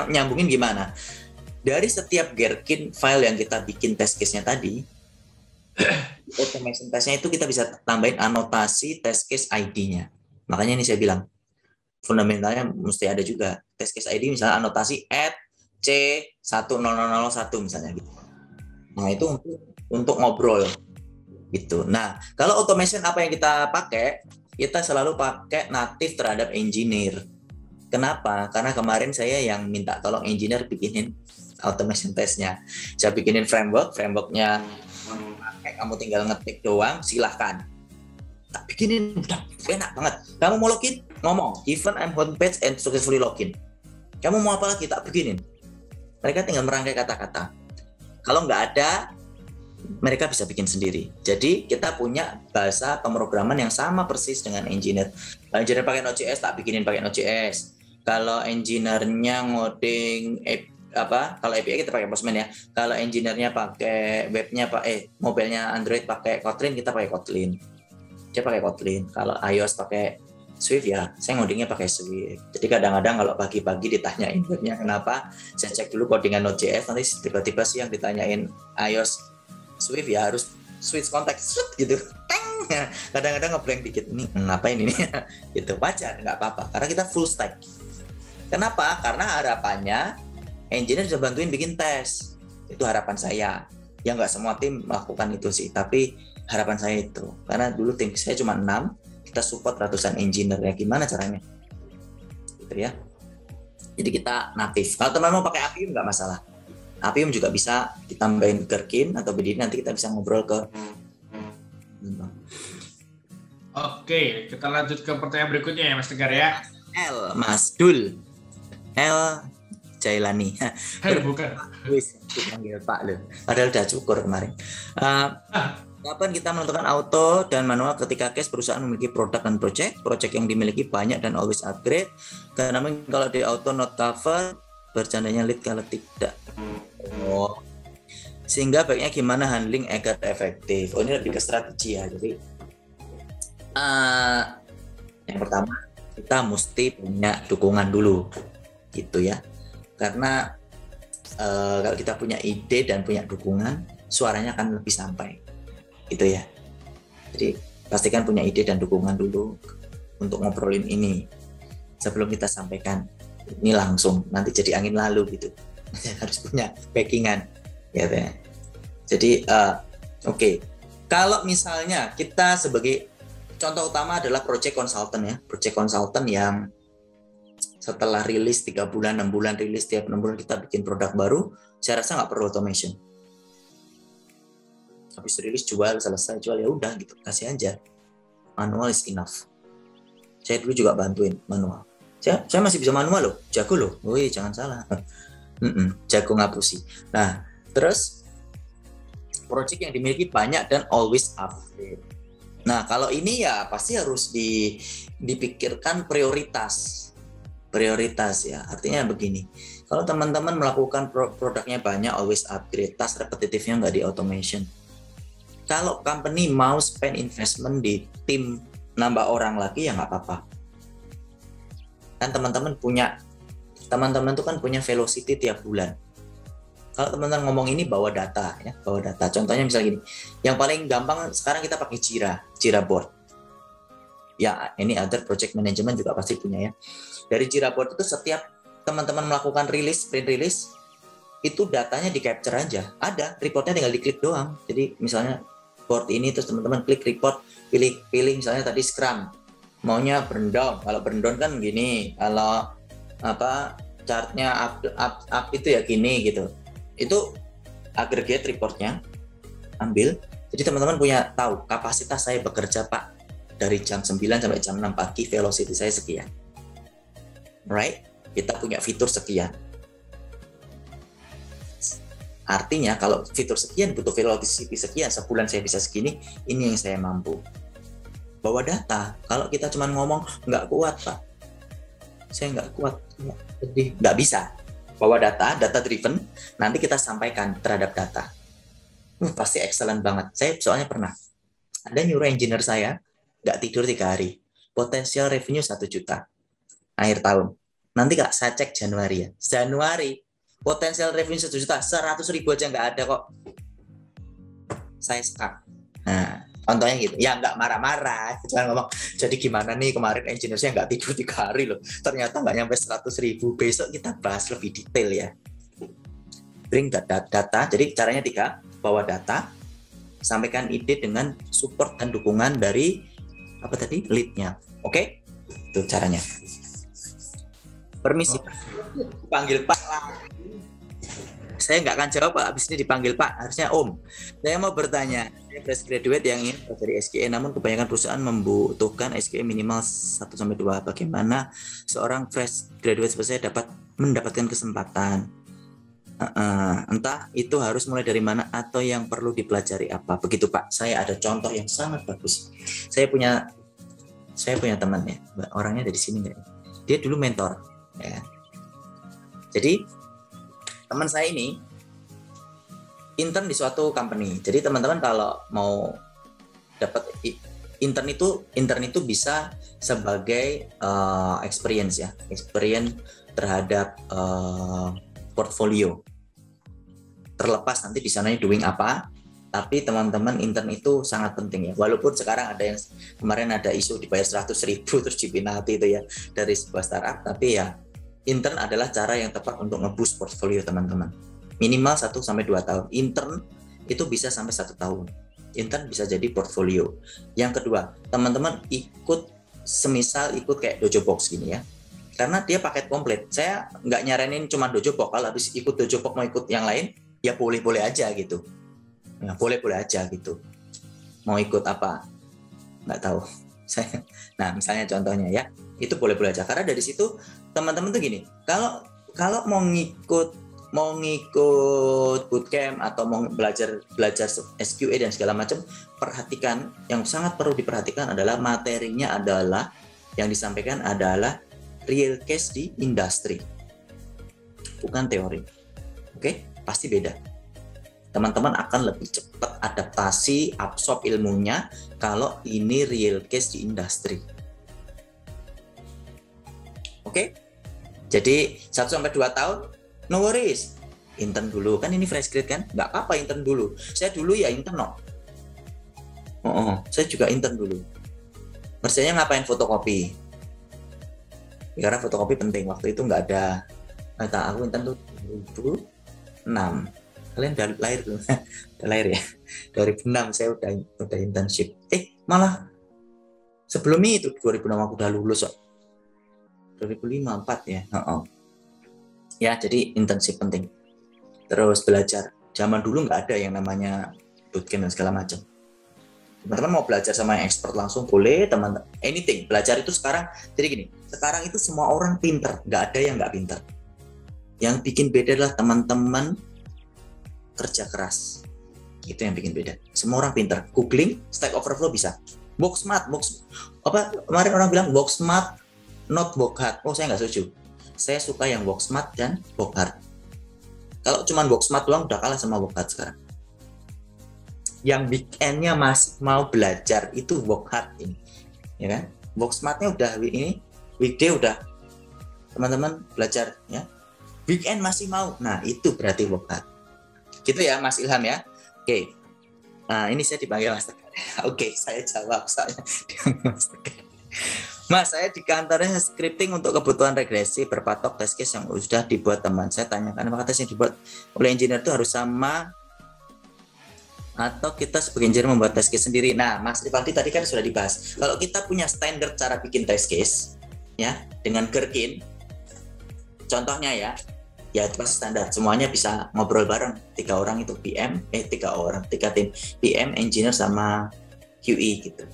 nyambungin gimana? Dari setiap Gherkin file yang kita bikin test case-nya tadi, automation test-nya itu kita bisa tambahin anotasi test case ID-nya. Makanya ini saya bilang fundamentalnya mesti ada juga test case ID, misalnya anotasi @C100001 misalnya gitu. Nah itu untuk ngobrol gitu. Nah, kalau automation apa yang kita pakai? Kita selalu pakai native terhadap engineer. Kenapa? Karena kemarin saya yang minta tolong engineer bikinin automation testnya. Saya bikinin frameworknya kamu tinggal ngetik doang, silahkan. Tak bikinin, udah enak banget. Kamu mau login, ngomong, even I'm homepage and successfully login. Kamu mau apa lagi, tak bikinin. Mereka tinggal merangkai kata-kata. Kalau nggak ada, mereka bisa bikin sendiri. Jadi kita punya bahasa pemrograman yang sama persis dengan engineer. Kalau engineer pakai Node.js, tak bikinin pakai Node.js. Kalau engineer-nya ngoding kalau API kita pakai Postman ya. Kalau engineer-nya pakai webnya mobilenya Android pakai Kotlin, kita pakai Kotlin. Dia pakai Kotlin. Kalau iOS pakai Swift ya, saya ngodingnya pakai Swift. Jadi kadang-kadang kalau pagi-pagi ditanyain webnya kenapa, saya cek dulu codingan Node.js, nanti tiba-tiba sih yang ditanyain iOS Swift ya harus switch konteks gitu. Kadang-kadang ngeblank dikit, nih ngapain ini? Gitu, wajar, nggak apa-apa. Karena kita full stack. Kenapa? Karena harapannya engineer bisa bantuin bikin tes. Itu harapan saya. Ya nggak semua tim melakukan itu sih, tapi harapan saya itu. Karena dulu tim saya cuma 6, kita support ratusan engineer ya. Gimana caranya? Gitu ya. Jadi kita native. Kalau teman mau pakai Appium nggak masalah. Appium juga bisa ditambahin Gherkin atau BDD, nanti kita bisa ngobrol ke.
Oke, kita lanjut ke pertanyaan berikutnya ya Mas Tegar ya.
L Mas Dul. L Jailani.
Bukan.
Wis panggil Pak loh. Padahal udah cukur kemarin. Kapan kita menentukan auto dan manual ketika case perusahaan memiliki produk dan project yang dimiliki banyak dan always upgrade. Karena kalau di auto not cover, bercandanya lead kalau tidak. Oh. Sehingga baiknya gimana handling agar efektif. Oh, ini lebih ke strategi ya. Jadi yang pertama kita mesti punya dukungan dulu gitu ya. Karena kalau kita punya ide dan punya dukungan, suaranya akan lebih sampai, gitu ya. Jadi pastikan punya ide dan dukungan dulu untuk ngobrolin ini sebelum kita sampaikan. Ini langsung nanti jadi angin lalu gitu. Harus punya backingan, gitu ya. Jadi oke. Kalau misalnya kita sebagai contoh utama adalah project consultant ya, project consultant yang setelah rilis 3 bulan, 6 bulan rilis, tiap 6 bulan kita bikin produk baru, saya rasa nggak perlu automation. Habis rilis jual, selesai jual ya udah gitu, kasih aja. Manual is enough. Saya dulu juga bantuin manual. Saya masih bisa manual loh, jago loh. Woi, jangan salah. Jago ngapusi. Nah, terus project yang dimiliki banyak dan always update. Nah, kalau ini ya pasti harus dipikirkan prioritas ya. Artinya begini, kalau teman-teman melakukan produknya banyak, always upgrade, task repetitifnya nggak di automation. Kalau company mau spend investment di tim nambah orang lagi ya nggak apa-apa. Kan teman-teman tuh kan punya velocity tiap bulan. Kalau teman-teman ngomong ini bawa data ya, bawa data. Contohnya misalnya gini, yang paling gampang sekarang kita pakai Jira board. Ya, ini other project management juga pasti punya ya. Dari Jira board itu setiap teman-teman melakukan sprint release, itu datanya di capture aja. Ada, reportnya tinggal diklik doang. Jadi misalnya board ini terus teman-teman klik report, pilih misalnya tadi Scrum. Maunya burn down. Kalau burn down kan gini, kalau chartnya up itu ya gini gitu. Itu aggregate reportnya, ambil. Jadi teman-teman punya tahu kapasitas saya bekerja Pak dari jam 9 sampai jam 6 pagi, velocity saya sekian. Right? Kita punya fitur sekian. Artinya kalau fitur sekian butuh velocity sekian, sebulan saya bisa segini, ini yang saya mampu. Bawa data. Kalau kita cuma ngomong nggak kuat Pak, saya nggak kuat, jadi nggak bisa. Bawa data driven, nanti kita sampaikan terhadap data. Pasti excellent banget. Saya soalnya pernah, ada nyuruh engineer saya, nggak tidur 3 hari. Potensial revenue 1 juta. Akhir tahun. Nanti Kak, saya cek Januari ya. Januari, potensial revenue 1 juta, 100.000 aja nggak ada kok. Saya stuck. Nah, contohnya gitu, ya nggak marah-marah, cuma ngomong, jadi gimana nih kemarin engineer saya nggak tidur 3 hari loh, ternyata nggak nyampe 100.000, besok kita bahas lebih detail ya. Bring data, jadi caranya 3, bawa data, sampaikan ide dengan support dan dukungan dari lead-nya, oke? Itu caranya. Permisi, panggil Pak lah. Saya nggak akan jawab Pak, habis ini dipanggil Pak, harusnya Om. Saya mau bertanya, saya fresh graduate yang ingin dari SKE, namun kebanyakan perusahaan membutuhkan SKE minimal 1-2. Bagaimana seorang fresh graduate seperti saya dapat mendapatkan kesempatan? Entah itu harus mulai dari mana atau yang perlu dipelajari apa? Begitu Pak, saya ada contoh yang sangat bagus. Saya punya teman ya, orangnya dari sini nggak? Dia dulu mentor, ya. Jadi teman saya ini intern di suatu company. Jadi teman-teman kalau mau dapat intern itu bisa sebagai experience terhadap portfolio. Terlepas nanti di sananya doing apa, tapi teman-teman intern itu sangat penting ya. Walaupun sekarang ada yang kemarin ada isu dibayar 100.000 terus dipinati itu ya dari sebuah startup, tapi ya intern adalah cara yang tepat untuk nge-boost portfolio teman-teman. Minimal 1-2 tahun. Intern itu bisa sampai 1 tahun. Intern bisa jadi portfolio. Yang kedua, teman-teman semisal ikut kayak Dojo Box gini ya. Karena dia paket komplit. Saya nggak nyaranin cuma Dojo Box. Kalau habis ikut Dojo Box mau ikut yang lain, ya boleh-boleh aja gitu. Ya, boleh-boleh aja gitu. Mau ikut apa? Nggak tahu. Nah, misalnya contohnya ya, itu boleh-boleh aja. Karena dari situ teman-teman tuh gini, kalau mau ngikut bootcamp atau mau belajar SQA dan segala macam, perhatikan, yang sangat perlu diperhatikan adalah materinya adalah yang disampaikan adalah real case di industri, bukan teori. Oke, pasti beda. Teman-teman akan lebih cepat adaptasi, absorb ilmunya kalau ini real case di industri. Oke? Jadi 1-2 tahun, no worries. intern dulu. Kan ini fresh grade kan? Nggak apa-apa intern dulu. Saya dulu ya intern no. Saya juga intern dulu. Kerjanya ngapain? Fotokopi. Karena fotokopi penting. Waktu itu nggak ada. Kata aku intern tuh 2006. Kalian udah lahir belum? Udah lahir ya. 2006 saya udah internship. Malah sebelum itu 2006 aku udah lulus kok. 2005 4 ya. Ya, jadi internship penting. Terus belajar. Zaman dulu nggak ada yang namanya bootcamp dan segala macam. Teman-teman mau belajar sama yang expert langsung boleh, teman-teman. Anything, belajar itu sekarang. Jadi gini, sekarang itu semua orang pinter, nggak ada yang nggak pinter. Yang bikin beda adalah teman-teman kerja keras. Itu yang bikin beda. Semua orang pinter. Googling, Stack Overflow bisa. Box smart, kemarin orang bilang box smart, not work hard. Saya nggak setuju. Saya suka yang work smart dan work hard. Kalau cuma work smart doang udah kalah sama work hard sekarang. Yang weekendnya masih mau belajar itu work hard ini, ya kan? Work smartnya udah ini, weekday udah teman-teman belajar ya. Weekend masih mau, nah itu berarti work hard. Gitu ya Mas Ilham ya. Oke. Nah ini saya dipanggil Mas Tegar. Oke, saya jawab soalnya Mas Tegar. Mas, saya di kantornya scripting untuk kebutuhan regresi berpatok test case yang sudah dibuat teman. Saya tanyakan apakah tes yang dibuat oleh engineer itu harus sama atau kita sebagai engineer membuat test case sendiri. Nah, Mas Rivaldi tadi kan sudah dibahas. Kalau kita punya standar cara bikin test case, ya, dengan Gherkin, contohnya ya itu pasti standar. Semuanya bisa ngobrol bareng. 3 orang itu PM, 3 tim PM, engineer sama QE gitu.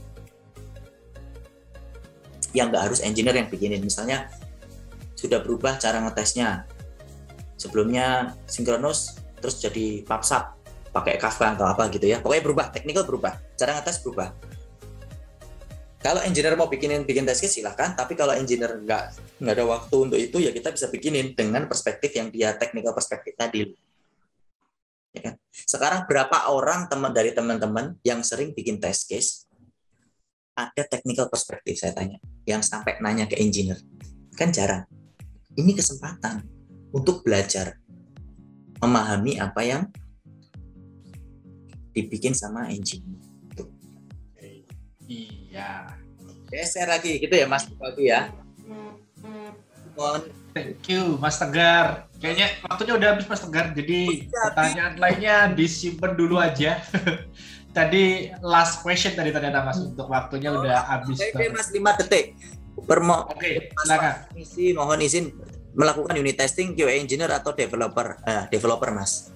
Yang nggak harus engineer yang bikinin. Misalnya sudah berubah cara ngetesnya. Sebelumnya sinkronus, terus jadi PubSub. Pakai Kafka atau apa gitu ya, pokoknya berubah, technical berubah, cara ngetes berubah. Kalau engineer mau bikin test case silahkan, tapi kalau engineer nggak ada waktu untuk itu ya kita bisa bikinin dengan perspektif yang dia technical perspektif tadi. Ya kan? Sekarang berapa orang dari teman-teman yang sering bikin test case ada technical perspektif, saya tanya, yang sampai nanya ke engineer? Kan jarang. Ini kesempatan untuk belajar memahami apa yang dibikin sama engineer.
Iya.
Geser lagi gitu ya Mas Bagi ya.
Thank you Mas Tegar. Kayaknya waktunya udah habis Mas Tegar. Jadi pertanyaan lainnya disimpan dulu aja. Tadi last question tadi ternyata Mas, untuk waktunya udah habis.
Oke Mas, 5 detik.
Oke, silakan.
Mohon izin melakukan unit testing QA engineer atau developer? Developer Mas.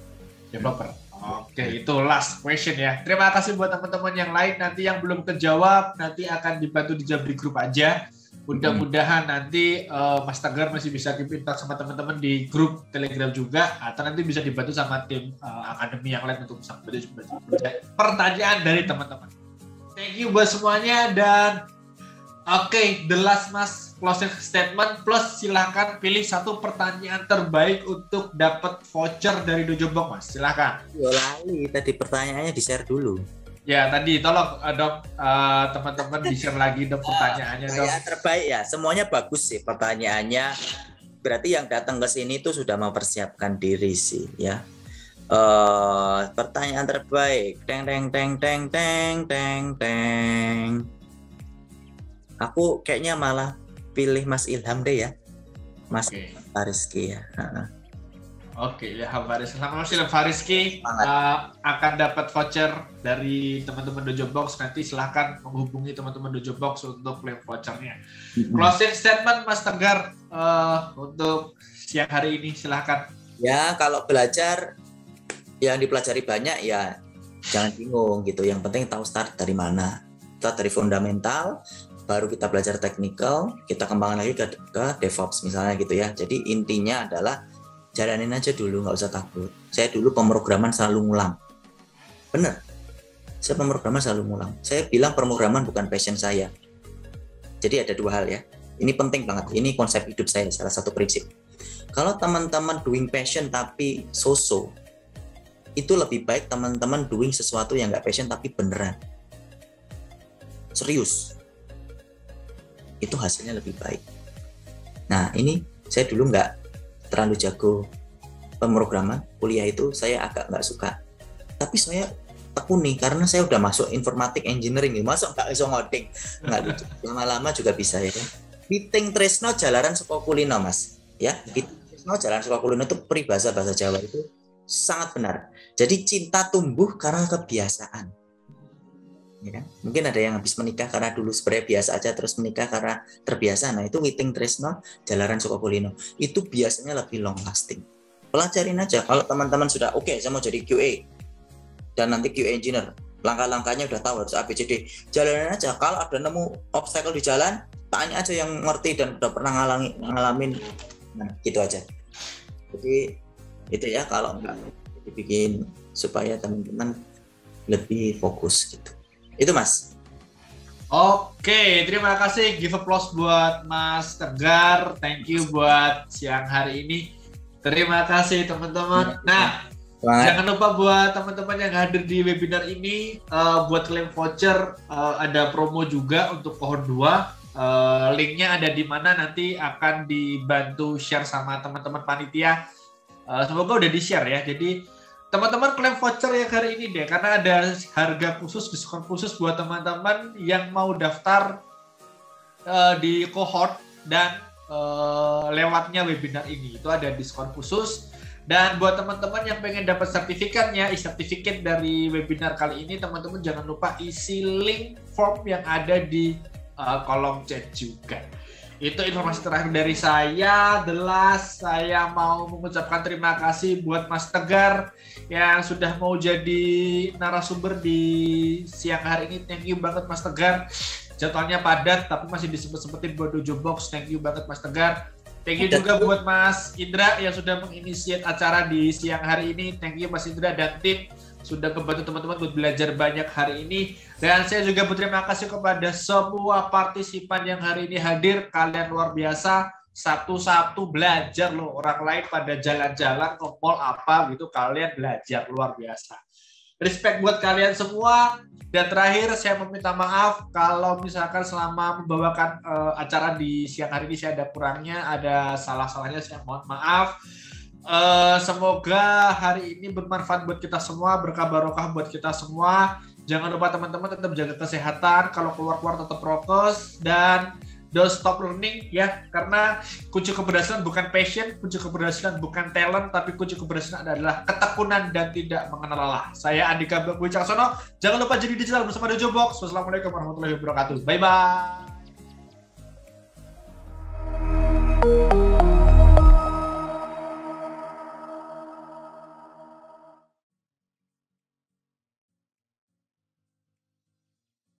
Developer. Oke, itu last question ya. Terima kasih buat teman-teman yang lain. Nanti yang belum terjawab, nanti akan dibantu dijawab di grup aja. Mudah-mudahan nanti Mas Tegar masih bisa keep in touch sama teman-teman di grup Telegram juga, atau nanti bisa dibantu sama tim akademi yang lain untuk bisa pertanyaan dari teman-teman. Thank you buat semuanya, dan oke, the last Mas closing statement plus silakan pilih satu pertanyaan terbaik untuk dapat voucher dari Dojo Box Mas. Silakan.
Lali tadi pertanyaannya di-share dulu.
Ya tadi tolong dok, teman-teman di-share lagi dok pertanyaannya dok.
Ya terbaik ya, semuanya bagus sih pertanyaannya. Berarti yang datang ke sini tuh sudah mempersiapkan diri sih ya. Pertanyaan terbaik. Teng. Aku kayaknya malah pilih Mas Ilham deh ya. Mas Fariski ya.
Oke, Ilham Fariski. Selamat Mas Ilham Fariski. Akan dapat voucher dari teman-teman Dojo Box. Nanti silahkan menghubungi teman-teman Dojo Box untuk klaim vouchernya. Closing statement Mas Tegar untuk siang hari ini, silahkan.
Ya, kalau belajar yang dipelajari banyak ya jangan bingung gitu. Yang penting tahu start dari mana. Start dari fundamental, baru kita belajar technical, kita kembangkan lagi ke DevOps misalnya gitu ya. Jadi intinya adalah jalanin aja dulu, nggak usah takut. Saya dulu pemrograman selalu ngulang. Bener, saya pemrograman selalu ngulang. Saya bilang pemrograman bukan passion saya. Jadi ada 2 hal ya. Ini penting banget, ini konsep hidup saya, salah satu prinsip. Kalau teman-teman doing passion tapi so-so, itu lebih baik teman-teman doing sesuatu yang nggak passion tapi beneran. Serius. Itu hasilnya lebih baik. Nah ini saya dulu nggak terlalu jago pemrograman kuliah itu saya agak nggak suka, tapi saya tekuni karena saya udah masuk informatik engineering, masuk nggak iso ngoding, nggak lucu. Lama-lama juga bisa ya. Piting tresno jalaran saka kulino mas, ya. Piting tresno jalaran saka kulino itu peribahasa bahasa Jawa itu sangat benar. Jadi cinta tumbuh karena kebiasaan. Ya, mungkin ada yang habis menikah karena dulu sebenarnya biasa aja terus menikah karena terbiasa. Nah itu witing tresno jalaran saka kulino itu biasanya lebih long lasting. Pelajarin aja kalau teman-teman sudah oke, saya mau jadi QA dan nanti QA engineer, langkah-langkahnya udah tahu harus ABCD, jalanin aja. Kalau ada nemu obstacle di jalan, tanya aja yang ngerti dan udah pernah ngalamin. Nah gitu aja. Jadi itu ya, kalau nggak dibikin supaya teman-teman lebih fokus gitu. Itu Mas.
Oke, terima kasih. Give applause buat Mas Tegar. Thank you buat siang hari ini. Terima kasih teman-teman. Nah, jangan lupa buat teman-teman yang hadir di webinar ini, buat klaim voucher, ada promo juga untuk cohort 2. Linknya ada di mana, nanti akan dibantu share sama teman-teman panitia. Semoga udah di-share ya. Jadi teman-teman klaim voucher yang hari ini deh, karena ada harga khusus, diskon khusus buat teman-teman yang mau daftar di cohort dan lewatnya webinar ini. Itu ada diskon khusus. Dan buat teman-teman yang pengen dapat sertifikatnya, sertifikat dari webinar kali ini, teman-teman jangan lupa isi link form yang ada di kolom chat juga. Itu informasi terakhir dari saya. The last, saya mau mengucapkan terima kasih buat Mas Tegar yang sudah mau jadi narasumber di siang hari ini. Thank you banget Mas Tegar. Jadwalnya padat tapi masih disempet-sempetin buat Dojo Box. Thank you banget Mas Tegar. Thank you juga buat Mas Indra yang sudah menginisiat acara di siang hari ini. Thank you Mas Indra dan tim sudah membantu teman-teman buat belajar banyak hari ini. Dan saya juga berterima kasih kepada semua partisipan yang hari ini hadir. Kalian luar biasa, satu-satu belajar loh. Orang lain pada jalan-jalan ke mall apa gitu, kalian belajar luar biasa. Respect buat kalian semua. Dan terakhir saya meminta maaf kalau misalkan selama membawakan acara di siang hari ini saya ada kurangnya, ada salah-salahnya, saya mohon maaf. Semoga hari ini bermanfaat buat kita semua, berkah barokah buat kita semua. Jangan lupa teman-teman tetap jaga kesehatan, kalau keluar-keluar tetap prokes, dan don't stop learning ya, karena kunci keberhasilan bukan passion, kunci keberhasilan bukan talent, tapi kunci keberhasilan adalah ketekunan dan tidak mengenal lelah. Saya Andika Wicaksono, jangan lupa jadi digital bersama Dojo Box. Wassalamualaikum warahmatullahi wabarakatuh. Bye bye.